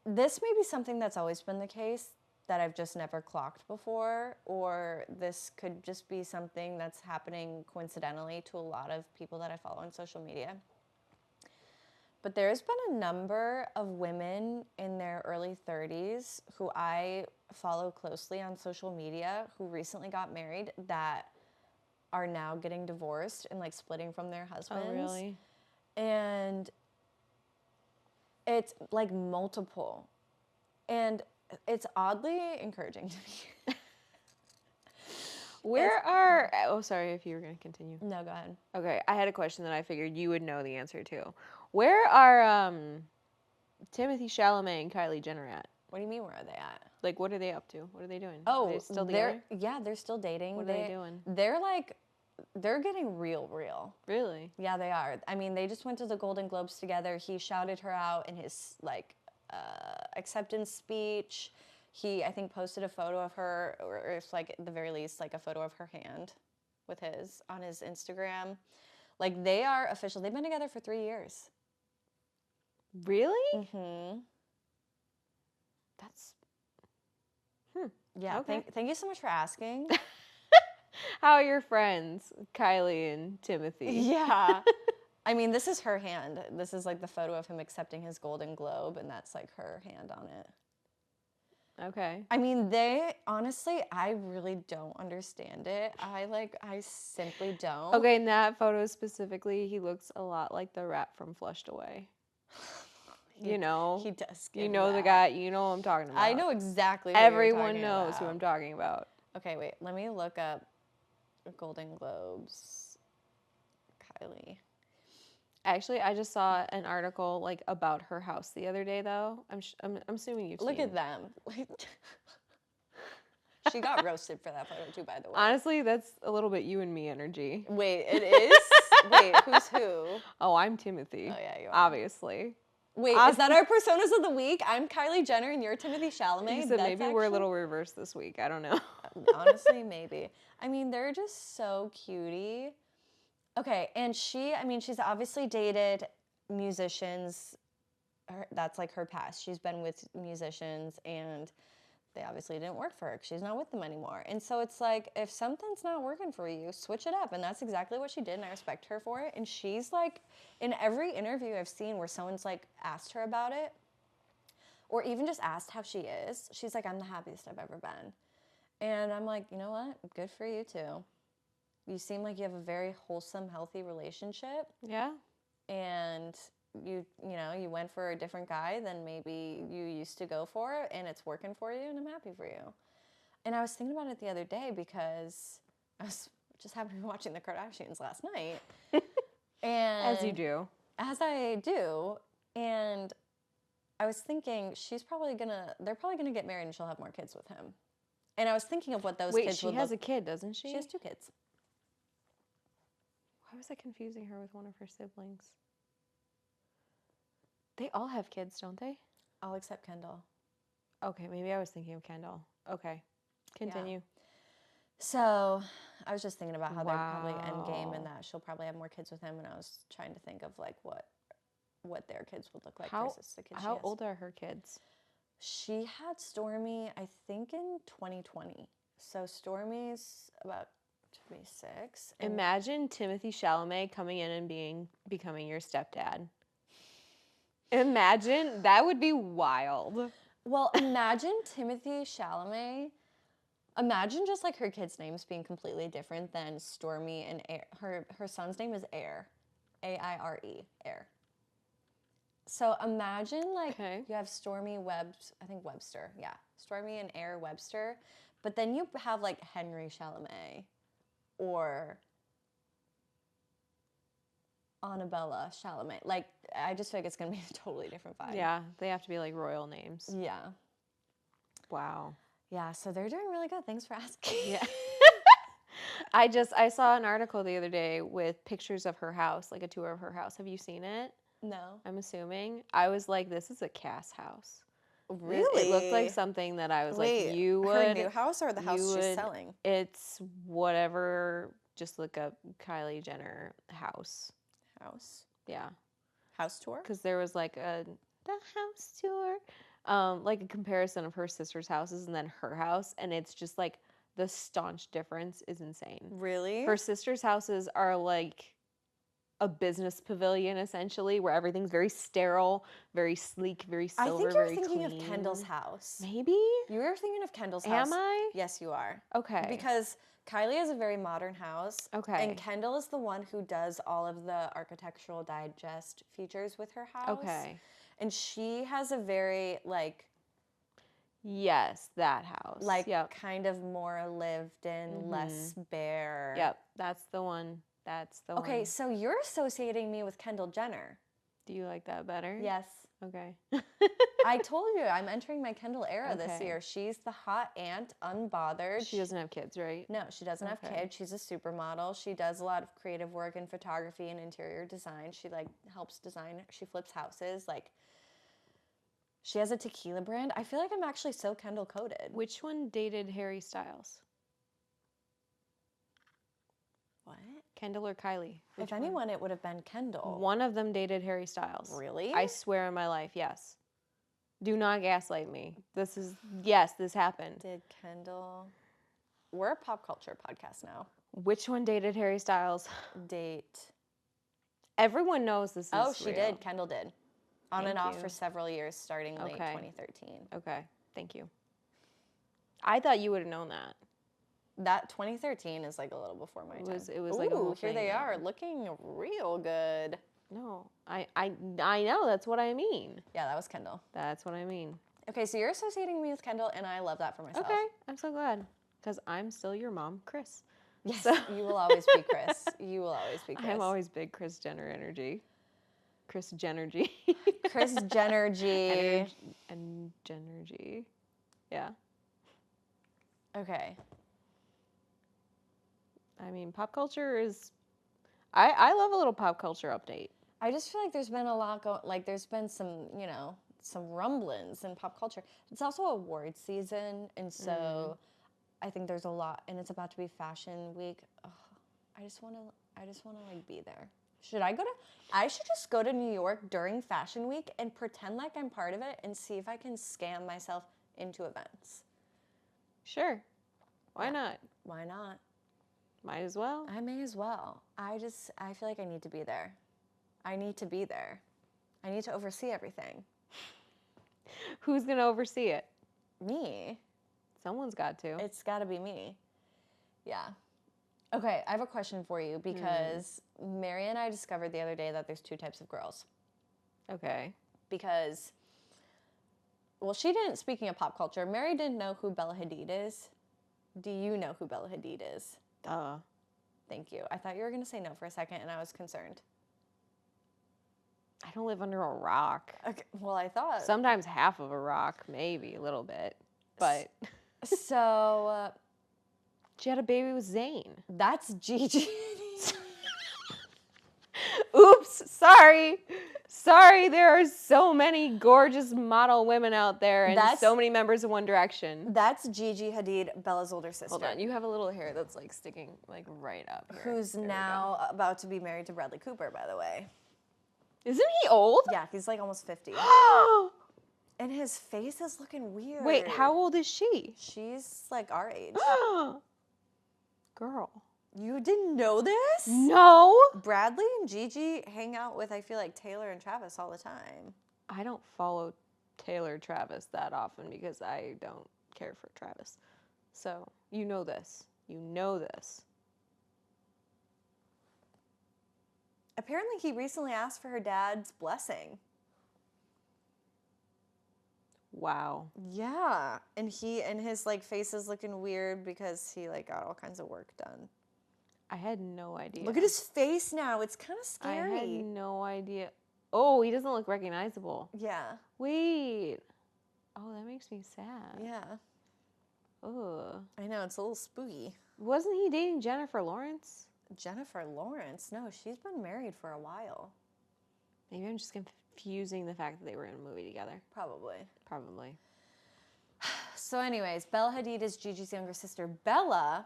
this may be something that's always been the case that I've just never clocked before, or this could just be something that's happening coincidentally to a lot of people that I follow on social media. But there's been a number of women in their early 30s who I follow closely on social media who recently got married that are now getting divorced and like splitting from their husbands. Oh, really? And it's like multiple. And it's oddly encouraging to me. Oh, sorry if you were going to continue. No, go ahead. Okay, I had a question that I figured you would know the answer to. Where are Timothy Chalamet and Kylie Jenner at? What do you mean, where are they at? Like, what are they up to? What are they doing? Are they Oh, still together? they're still dating. What are they doing? They're like, they're getting real. Really? Yeah, they are. I mean, they just went to the Golden Globes together. He shouted her out in his like acceptance speech. He, I think, posted a photo of her, or if like at the very least, like a photo of her hand with his on his Instagram. Like they are official. They've been together for 3 years. Really? Mm-hmm. That's. Yeah. Okay. Thank you so much for asking. How are your friends, Kylie and Timothy? Yeah. I mean, this is her hand. This is like the photo of him accepting his Golden Globe, and that's like her hand on it. Okay. I mean, honestly, I really don't understand it. I simply don't. Okay, in that photo specifically, he looks a lot like the rat from Flushed Away. You know? He does. You know the guy, you know what I'm talking about. I know exactly who Everyone you're knows talking who I'm about. talking about. Okay, wait. Let me look up Golden Globes. Kylie. Actually, I just saw an article like about her house the other day, though. I'm assuming you've Look seen. at them. She got roasted for that photo too, by the way. Honestly, that's a little bit you and me energy. Wait, it is? Wait, who's who? Oh, I'm Timothy. Oh, yeah, you are. Obviously. Wait, is that our personas of the week? I'm Kylie Jenner and you're Timothy Chalamet? So maybe we're a little reversed this week. I don't know. Honestly, maybe. I mean, they're just so cutie. Okay, and she's obviously dated musicians. That's like her past. She's been with musicians and they obviously didn't work for her because she's not with them anymore. And so it's like, if something's not working for you, switch it up. And that's exactly what she did, and I respect her for it. And she's like, in every interview I've seen where someone's like asked her about it, or even just asked how she is, she's like, I'm the happiest I've ever been. And I'm like, you know what? Good for you too. You seem like you have a very wholesome, healthy relationship. Yeah. And you went for a different guy than maybe you used to go for, and it's working for you, and I'm happy for you. And I was thinking about it the other day because I was just happened to be watching the Kardashians last night. And As you do. As I do. And I was thinking they're probably gonna get married and she'll have more kids with him. And I was thinking of what those kids would look. She has a kid, doesn't she? She has 2 kids. Why was I confusing her with one of her siblings? They all have kids, don't they? All except Kendall. Okay, maybe I was thinking of Kendall. Okay, continue. Yeah. So I was just thinking about how they're probably endgame and that she'll probably have more kids with him, and I was trying to think of like what their kids would look like versus the kids she has. How old are her kids? She had Stormy, I think, in 2020. So Stormy's about 26. Imagine Timothy Chalamet coming in and becoming your stepdad. Imagine, that would be wild. Well, imagine Timothy Chalamet. Imagine just like her kids' names being completely different than Stormy and Air. Her son's name is Air, A-I-R-E, Air. So imagine like you have Stormy Webster, yeah, Stormy and Air Webster, but then you have like Henry Chalamet or Annabella Chalamet. Like, I just feel like it's gonna be a totally different vibe. Yeah, they have to be like royal names. Yeah. Wow. Yeah, so they're doing really good. Thanks for asking. Yeah. I saw an article the other day with pictures of her house, like a tour of her house. Have you seen it? No. I'm assuming. I was like, this is a Cass house. Really? It looked like something that I was like, you would. Her new house or the house she's selling? It's whatever. Just look up Kylie Jenner house. House? Yeah. House tour? Because there was like the house tour, like a comparison of her sister's houses and then her house, and it's just like the staunch difference is insane. Really? Her sister's houses are like a business pavilion essentially, where everything's very sterile, very sleek, very silver, very clean. I think you're thinking of Kendall's house. Maybe? You were thinking of Kendall's house. Am I? Yes, you are. Okay. Because Kylie has a very modern house. Okay. And Kendall is the one who does all of the Architectural Digest features with her house. Okay. And she has a very, like... Yes, that house. Like, kind of more lived in, less bare. Yep, that's the one. That's the one. Okay, so you're associating me with Kendall Jenner. Do you like that better? Yes. Okay. I told you, I'm entering my Kendall era this Okay. year. She's the hot aunt, unbothered. She doesn't have kids, right? No, she doesn't have Okay. kids. She's a supermodel. She does a lot of creative work in photography and interior design. She like helps design. She flips houses. Like she has a tequila brand. I feel like I'm actually so Kendall coded. Which one dated Harry Styles? What? Kendall or Kylie? Which If anyone, it would have been Kendall. one of them dated Harry Styles. Really? I swear on my life, yes. Do not gaslight me. This happened. Did Kendall? We're a pop culture podcast now. Which one dated Harry Styles? Date. Everyone knows this is Oh, she real. did. Kendall did. On Thank and off you. for several years, starting late Okay. 2013. Okay, thank you. I thought you would have known that. That 2013 is like a little before my time. It was like a whole here thing, they yeah. are, looking real good. No, I know, that's what I mean. Yeah, that was Kendall. That's what I mean. Okay, so you're associating me with Kendall, and I love that for myself. Okay, I'm so glad. Because I'm still your mom, Chris. Yes, So- you will always be Chris. You will always be Chris. I'm always big Chris Jenner energy. Chris Jennergy. Chris Jennergy. And Jennergy. Yeah. Okay. I mean, pop culture is... I love a little pop culture update. I just feel like there's been a lot going, like there's been some, some rumblings in pop culture. It's also award season, and so I think there's a lot, and it's about to be Fashion Week. Ugh, I just want to like be there. I should just go to New York during Fashion Week and pretend like I'm part of it and see if I can scam myself into events. Sure. Why not? Why not? Might as well. I may as well. I feel like I need to be there. I need to be there. I need to oversee everything. Who's going to oversee it? Me. Someone's got to. It's got to be me. Yeah. Okay, I have a question for you because Mary and I discovered the other day that there's two types of girls. Okay. Because, well, she didn't, speaking of pop culture, Mary didn't know who Bella Hadid is. Do you know who Bella Hadid is? Duh. Thank you. I thought you were going to say no for a second, and I was concerned. I don't live under a rock. Okay, well, I thought. Sometimes half of a rock, maybe a little bit. But So, she had a baby with Zayn. that's Gigi. Oops, sorry. Sorry, there are so many gorgeous model women out there and so many members of One Direction. That's Gigi Hadid, Bella's older sister. Hold on, you have a little hair that's like sticking like right up here. Who's There we now about to be married to Bradley Cooper, by the way. go. Isn't he old? Yeah, he's like almost 50. And his face is looking weird. Wait, how old is she? She's like our age. Girl. You didn't know this? No. Bradley and Gigi hang out with, I feel like, Taylor and Travis all the time. I don't follow Taylor Travis that often because I don't care for Travis. So, you know this. You know this. Apparently, he recently asked for her dad's blessing. Wow. Yeah. And his like face is looking weird because he like got all kinds of work done. I had no idea. Look at his face now. It's kind of scary. I had no idea. Oh, he doesn't look recognizable. Yeah. Wait. Oh, that makes me sad. Yeah. Ugh. I know. It's a little spooky. Wasn't he dating Jennifer Lawrence? Jennifer Lawrence? No, she's been married for a while. Maybe I'm just confusing the fact that they were in a movie together. Probably. Probably. So anyways, Bella Hadid is Gigi's younger sister. Bella...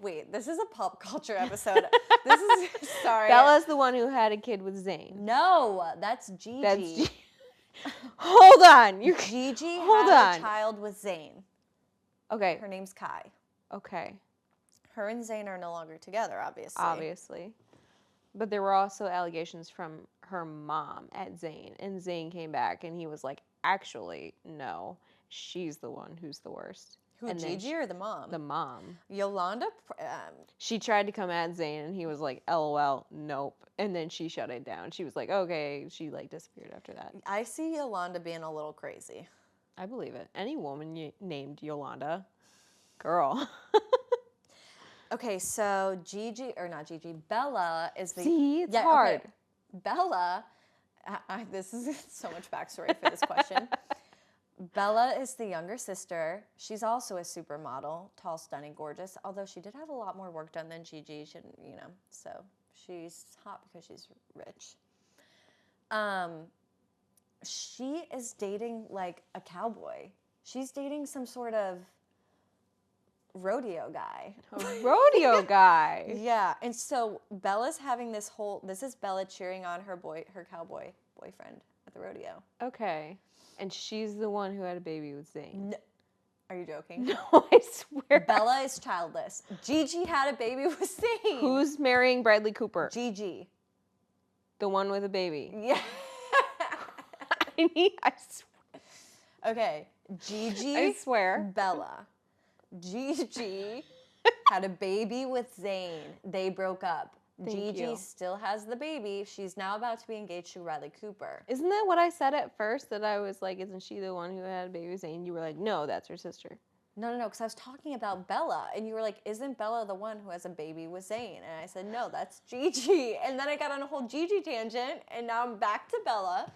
Wait, this is a pop culture episode. This is... Sorry. Bella's the one who had a kid with Zayn. No, that's Gigi. That's Gigi. Hold on. Gigi Hold had on. a child with Zayn. Okay. Her name's Kai. Okay. Her and Zayn are no longer together, obviously. Obviously. But there were also allegations from her mom at Zayn. And Zayn came back and he was like, actually, no. She's the one who's the worst. Who, and Gigi or the mom? The mom. Yolanda? She tried to come at Zayn and he was like, LOL, nope. And then she shut it down. She was like, okay. She like disappeared after that. I see Yolanda being a little crazy. I believe it. Any woman named Yolanda. Girl. Okay, so Bella is the... See, it's hard. Okay. Bella This is so much backstory for this question. Bella is the younger sister. She's also a supermodel, tall, stunning, gorgeous. Although she did have a lot more work done than Gigi, so she's hot because she's rich. She is dating like a cowboy. She's dating some sort of rodeo guy. A rodeo guy. Yeah, and so Bella's having this is Bella cheering on her cowboy boyfriend at the rodeo. Okay. And she's the one who had a baby with Zayn. No. Are you joking? No, I swear. Bella is childless. Gigi had a baby with Zayn. Who's marrying Bradley Cooper? Gigi. The one with a baby. Yeah. I swear. Okay, Gigi. I swear. Bella. Gigi had a baby with Zayn. They broke up. Thank Gigi you. still has the baby. She's now about to be engaged to Bradley Cooper. Isn't that what I said at first? That I was like, isn't she the one who had a baby with Zayn? You were like, no, that's her sister. No, because I was talking about Bella, and you were like, isn't Bella the one who has a baby with Zayn? And I said, no, that's Gigi. And then I got on a whole Gigi tangent, and now I'm back to Bella.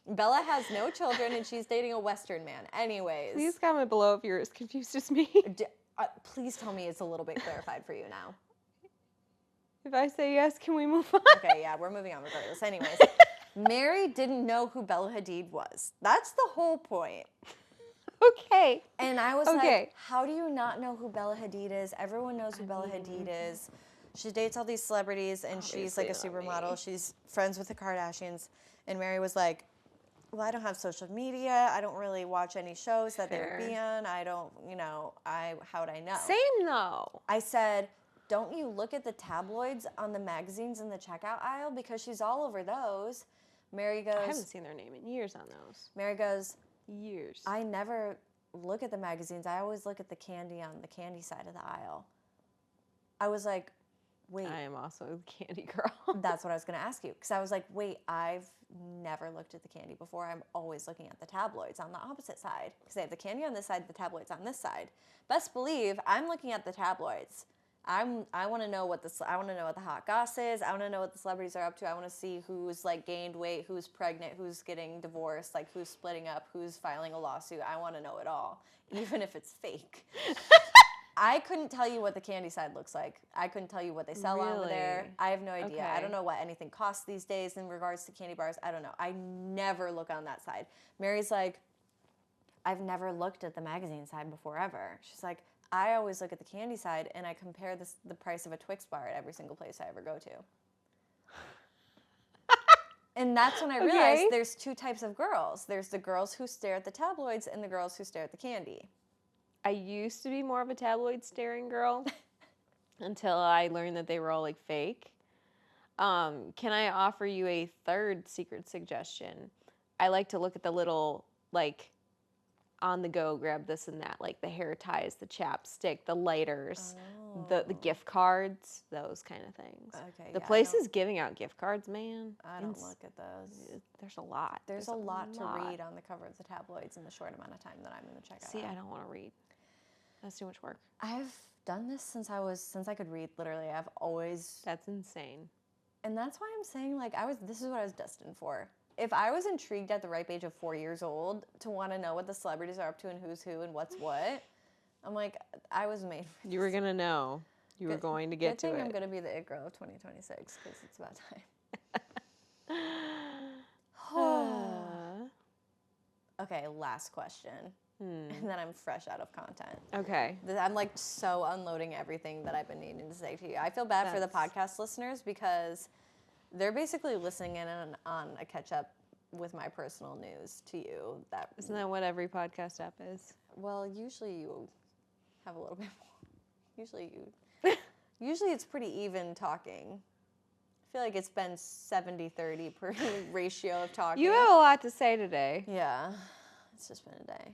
Bella has no children, and she's dating a Western man. Anyways. Please comment below if you're as confused as me. Please tell me it's a little bit clarified for you now. If I say yes, can we move on? Okay, yeah, we're moving on regardless. Anyways, Mary didn't know who Bella Hadid was. That's the whole point. Okay. And I was like, how do you not know who Bella Hadid is? Everyone knows who Bella Hadid is. She dates all these celebrities, and she's like a supermodel. She's friends with the Kardashians. And Mary was like, well, I don't have social media. I don't really watch any shows that they would be on. I don't, how would I know? Same though. I said, don't you look at the tabloids on the magazines in the checkout aisle? Because she's all over those. Mary goes, I haven't seen their name in years on those. Mary goes, years. I never look at the magazines. I always look at the candy on the candy side of the aisle. I was like, wait. I am also a candy girl. That's what I was going to ask you. Because I was like, wait, I've never looked at the candy before. I'm always looking at the tabloids on the opposite side. Because they have the candy on this side, the tabloids on this side. Best believe I'm looking at the tabloids. I want to know what the hot goss is. I want to know what the celebrities are up to. I want to see who's like gained weight, who's pregnant, who's getting divorced, like who's splitting up, who's filing a lawsuit. I want to know it all, even if it's fake. I couldn't tell you what the candy side looks like. I couldn't tell you what they sell over there. I have no idea. Okay. I don't know what anything costs these days in regards to candy bars. I don't know. I never look on that side. Mary's like, I've never looked at the magazine side before ever. She's like, I always look at the candy side, and I compare the price of a Twix bar at every single place I ever go to. And that's when I realized there's two types of girls. There's the girls who stare at the tabloids and the girls who stare at the candy. I used to be more of a tabloid staring girl until I learned that they were all like fake. Can I offer you a third secret suggestion? I like to look at the little like on the go, grab this and that, like the hair ties, the chapstick, the lighters, the gift cards, those kind of things. Okay. The place is giving out gift cards, man. I don't look at those. There's a lot. There's a lot to read on the cover of the tabloids in the short amount of time that I'm in the checkout. See, I don't want to read. That's too much work. I've done this since I could read. Literally, I've always. That's insane. And that's why I'm saying this is what I was destined for. If I was intrigued at the ripe age of 4 years old to want to know what the celebrities are up to and who's who and what's what, I'm like, I was made for this. You were going to know. You were going to get to it. Good thing I'm going to be the it girl of 2026 because it's about time. Okay, last question. And then I'm fresh out of content. Okay. I'm like so unloading everything that I've been needing to say to you. I feel bad for the podcast listeners because they're basically listening in on a catch-up with my personal news to you. Isn't that what every podcast app is? Well, usually you have a little bit more. Usually it's pretty even talking. I feel like it's been 70-30 per ratio of talking. You have a lot to say today. Yeah, it's just been a day.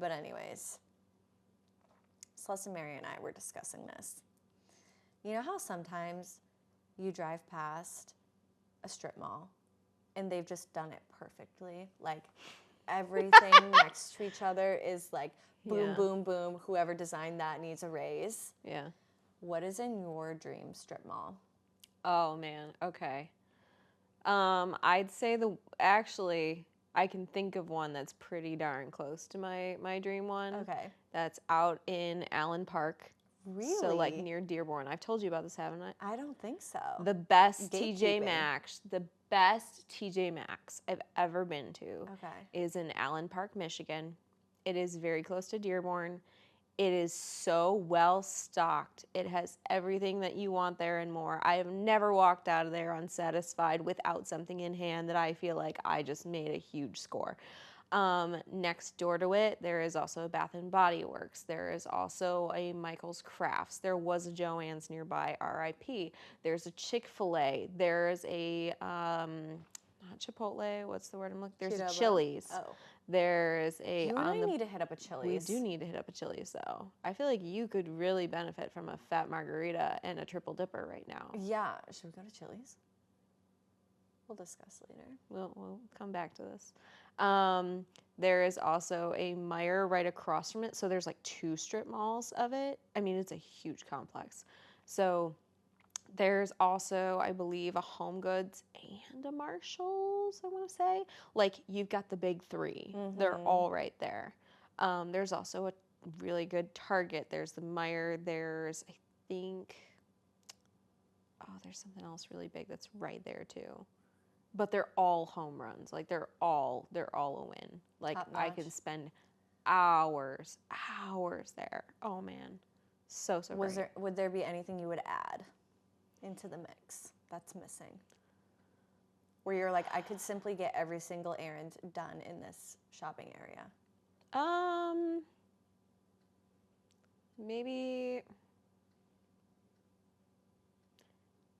But anyways, Celeste and Mary and I were discussing this. You know how sometimes you drive past a strip mall and they've just done it perfectly? Like everything next to each other is like boom, boom, boom. Whoever designed that needs a raise. What is in your dream strip mall? Oh, man. Okay. I'd say actually I can think of one that's pretty darn close to my dream one. Okay. That's out in Allen Park. Really? So like near Dearborn. I've told you about this, haven't I? I don't think so. The best Gatekeeping. TJ Maxx I've ever been to is in Allen Park, Michigan. It is very close to Dearborn. It is so well stocked. It has everything that you want there and more. I have never walked out of there unsatisfied without something in hand that I feel like I just made a huge score. Next door to it, there is also a Bath and Body Works. There is also a Michael's Crafts. There was a Joann's nearby, RIP. There's a Chick-fil-A. There's a not Chipotle. What's the word I'm looking? There's a Chili's. Oh. There's a. You and I need to hit up a Chili's. We do need to hit up a Chili's though. I feel like you could really benefit from a fat margarita and a triple dipper right now. Yeah. Should we go to Chili's? We'll discuss later. We'll come back to this. There is also a Meijer right across from it. So there's like 2 strip malls of it. I mean, it's a huge complex. So there's also, I believe, a Home Goods and a Marshalls, I want to say. Like, you've got the big 3. Mm-hmm. They're all right there. There's also a really good Target. There's the Meijer. There's, I think, there's something else really big that's right there, too. But they're all home runs. Like, they're all a win. Like, I can spend hours there. Oh, man. So great. Would there be anything you would add into the mix that's missing? Where you're like, I could simply get every single errand done in this shopping area. Maybe.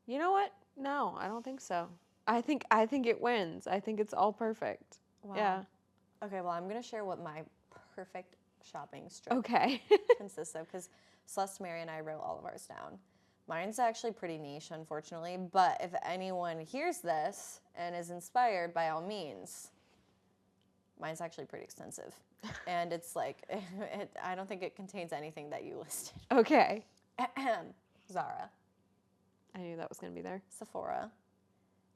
You know what? No, I don't think so. I think it wins. I think it's all perfect. Wow. Yeah. Okay, well, I'm gonna share what my perfect shopping trip consists of, because Celeste, Mary, and I wrote all of ours down. Mine's actually pretty niche, unfortunately, but if anyone hears this and is inspired, by all means, mine's actually pretty extensive. And it's like, I don't think it contains anything that you listed. Okay. Zara. I knew that was going to be there. Sephora.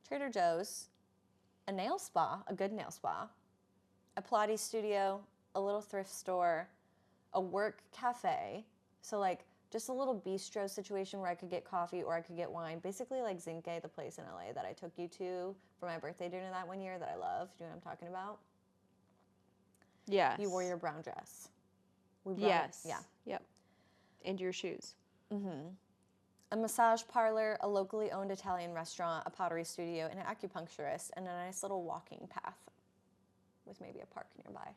Trader Joe's. A nail spa, a good nail spa. A Pilates studio, a little thrift store, a work cafe. So like, just a little bistro situation where I could get coffee or I could get wine. Basically like Zinke, the place in LA that I took you to for my birthday dinner that one year that I love. Do you know what I'm talking about? Yes. You wore your brown dress. Yes. Yeah. Yep. And your shoes. Mm-hmm. A massage parlor, a locally owned Italian restaurant, a pottery studio, and an acupuncturist, and a nice little walking path with maybe a park nearby.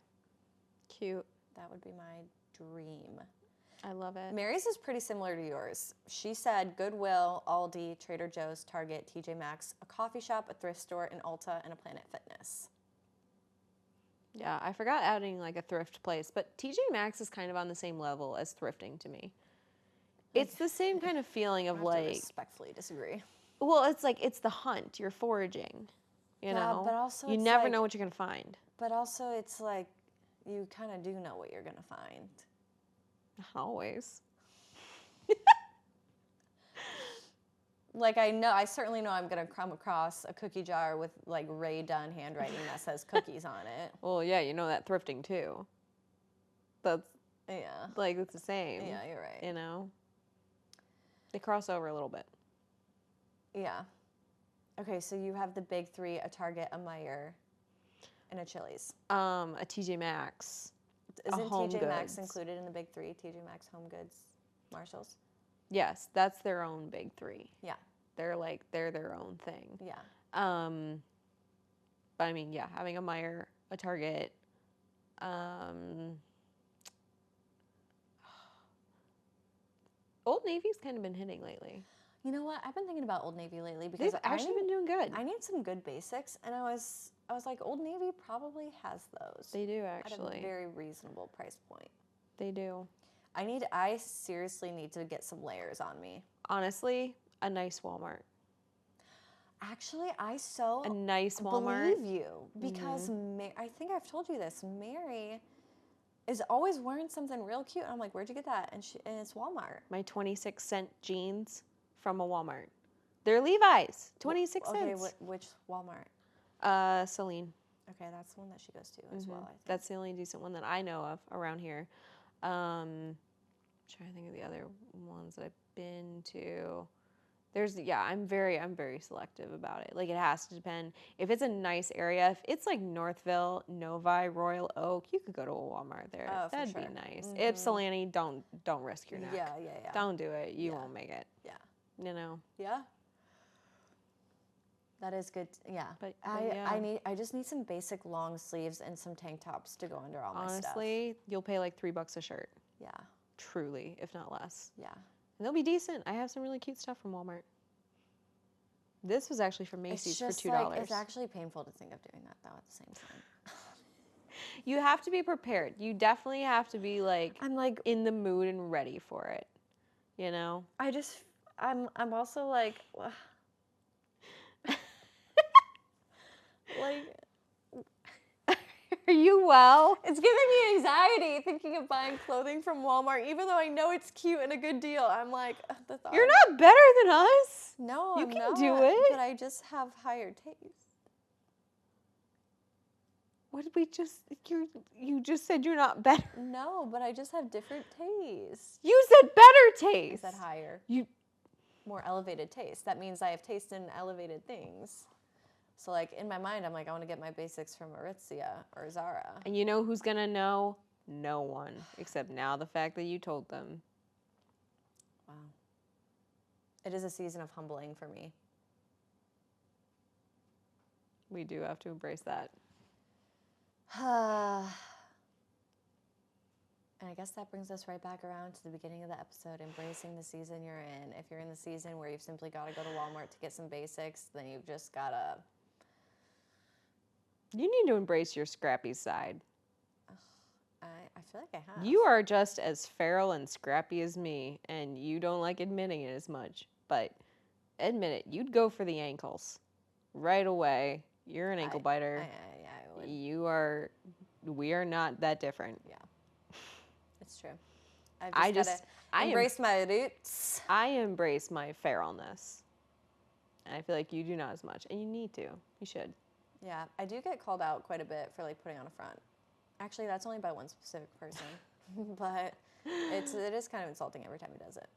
Cute. That would be my dream. I love it. Mary's is pretty similar to yours. She said Goodwill, Aldi, Trader Joe's, Target, TJ Maxx, a coffee shop, a thrift store, an Ulta, and a Planet Fitness. Yeah, I forgot adding like a thrift place, but TJ Maxx is kind of on the same level as thrifting to me. It's the same kind of feeling of like. I respectfully disagree. Well, it's like it's the hunt. You're foraging, you know. But also you never know what you're gonna find. But also, it's like you kind of do know what you're gonna find. Not always. Like I certainly know I'm gonna come across a cookie jar with like Ray Dunn handwriting that says cookies on it. Well, yeah, you know that thrifting too. That's like it's the same. Yeah, you're right. You know, they cross over a little bit. Yeah. Okay, so you have the big 3: a Target, a Meijer, and a Chili's. A TJ Maxx. Isn't TJ Maxx included in the big 3? TJ Maxx, Home Goods, Marshalls? Yes, that's their own big 3. Yeah. They're their own thing. Yeah. But I mean, yeah, having a Meijer, a Target, Old Navy's kind of been hitting lately. You know what? I've been thinking about Old Navy lately because they've actually been doing good. I need some good basics, and I was like, Old Navy probably has those. They do actually. At a very reasonable price point. They do. I seriously need to get some layers on me. Honestly, a nice Walmart. Actually, a nice Walmart. Believe you because I think I've told you this. Mary is always wearing something real cute. And I'm like, where'd you get that? And it's Walmart. My 26-cent jeans from a Walmart. They're Levi's, 26 Okay, cents. which Walmart? Celine. Okay, that's the one that she goes to as well, I think. That's the only decent one that I know of around here. Trying to think of the other ones that I've been to. I'm very selective about it. Like, it has to depend. If it's a nice area, if it's like Northville, Novi, Royal Oak, you could go to a Walmart there. Oh, for That'd sure. be nice. Ypsilanti, don't risk your neck. Yeah. Don't do it. You won't make it. Yeah. You know. Yeah. That is good. Yeah. But I just need some basic long sleeves and some tank tops to go under all my stuff. Honestly, you'll pay like $3 a shirt. Yeah. Truly, if not less. Yeah. And they'll be decent. I have some really cute stuff from Walmart. This was actually from Macy's for $2. Like, it's actually painful to think of doing that, though, at the same time. You have to be prepared. You definitely have to be like, I'm like in the mood and ready for it. You know? I'm also like, like, Are you well? it's giving me anxiety thinking of buying clothing from Walmart, even though I know it's cute and a good deal. I'm like, the thought. You're not better than us. No, You I'm can not, do it. but I just have higher taste. What did we just? You just said you're not better. No, but I just have different taste. You said better I taste. said higher. You. More elevated taste. That means I have taste in elevated things. So, like, in my mind, I'm like, I want to get my basics from Aritzia or Zara. And you know who's gonna know? No one, except now the fact that you told them. Wow. It is a season of humbling for me. We do have to embrace that. And I guess that brings us right back around to the beginning of the episode, embracing the season you're in. If you're in the season where you've simply got to go to Walmart to get some basics, then you've just got to... You need to embrace your scrappy side. I feel like I have. You are just as feral and scrappy as me, and you don't like admitting it as much. But admit it, you'd go for the ankles right away. You're an ankle biter. I would. We are not that different. Yeah. It's true. I've just gotta embrace my roots. I embrace my feralness. And I feel like you do not as much. And you need to. You should. Yeah, I do get called out quite a bit for like putting on a front. Actually, that's only by one specific person. But it is kind of insulting every time he does it.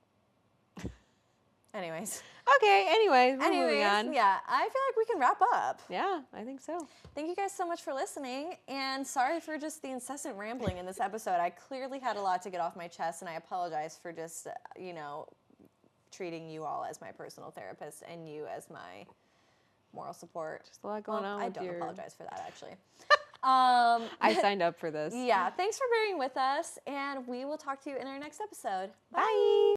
Anyways. Okay, anyways, we're moving on. Yeah, I feel like we can wrap up. Yeah, I think so. Thank you guys so much for listening, and sorry for just the incessant rambling in this episode. I clearly had a lot to get off my chest, and I apologize for just, treating you all as my personal therapist and you as my moral support. Just a lot going on with I don't apologize for that, actually. I signed up for this. Yeah, thanks for bearing with us, and we will talk to you in our next episode. Bye.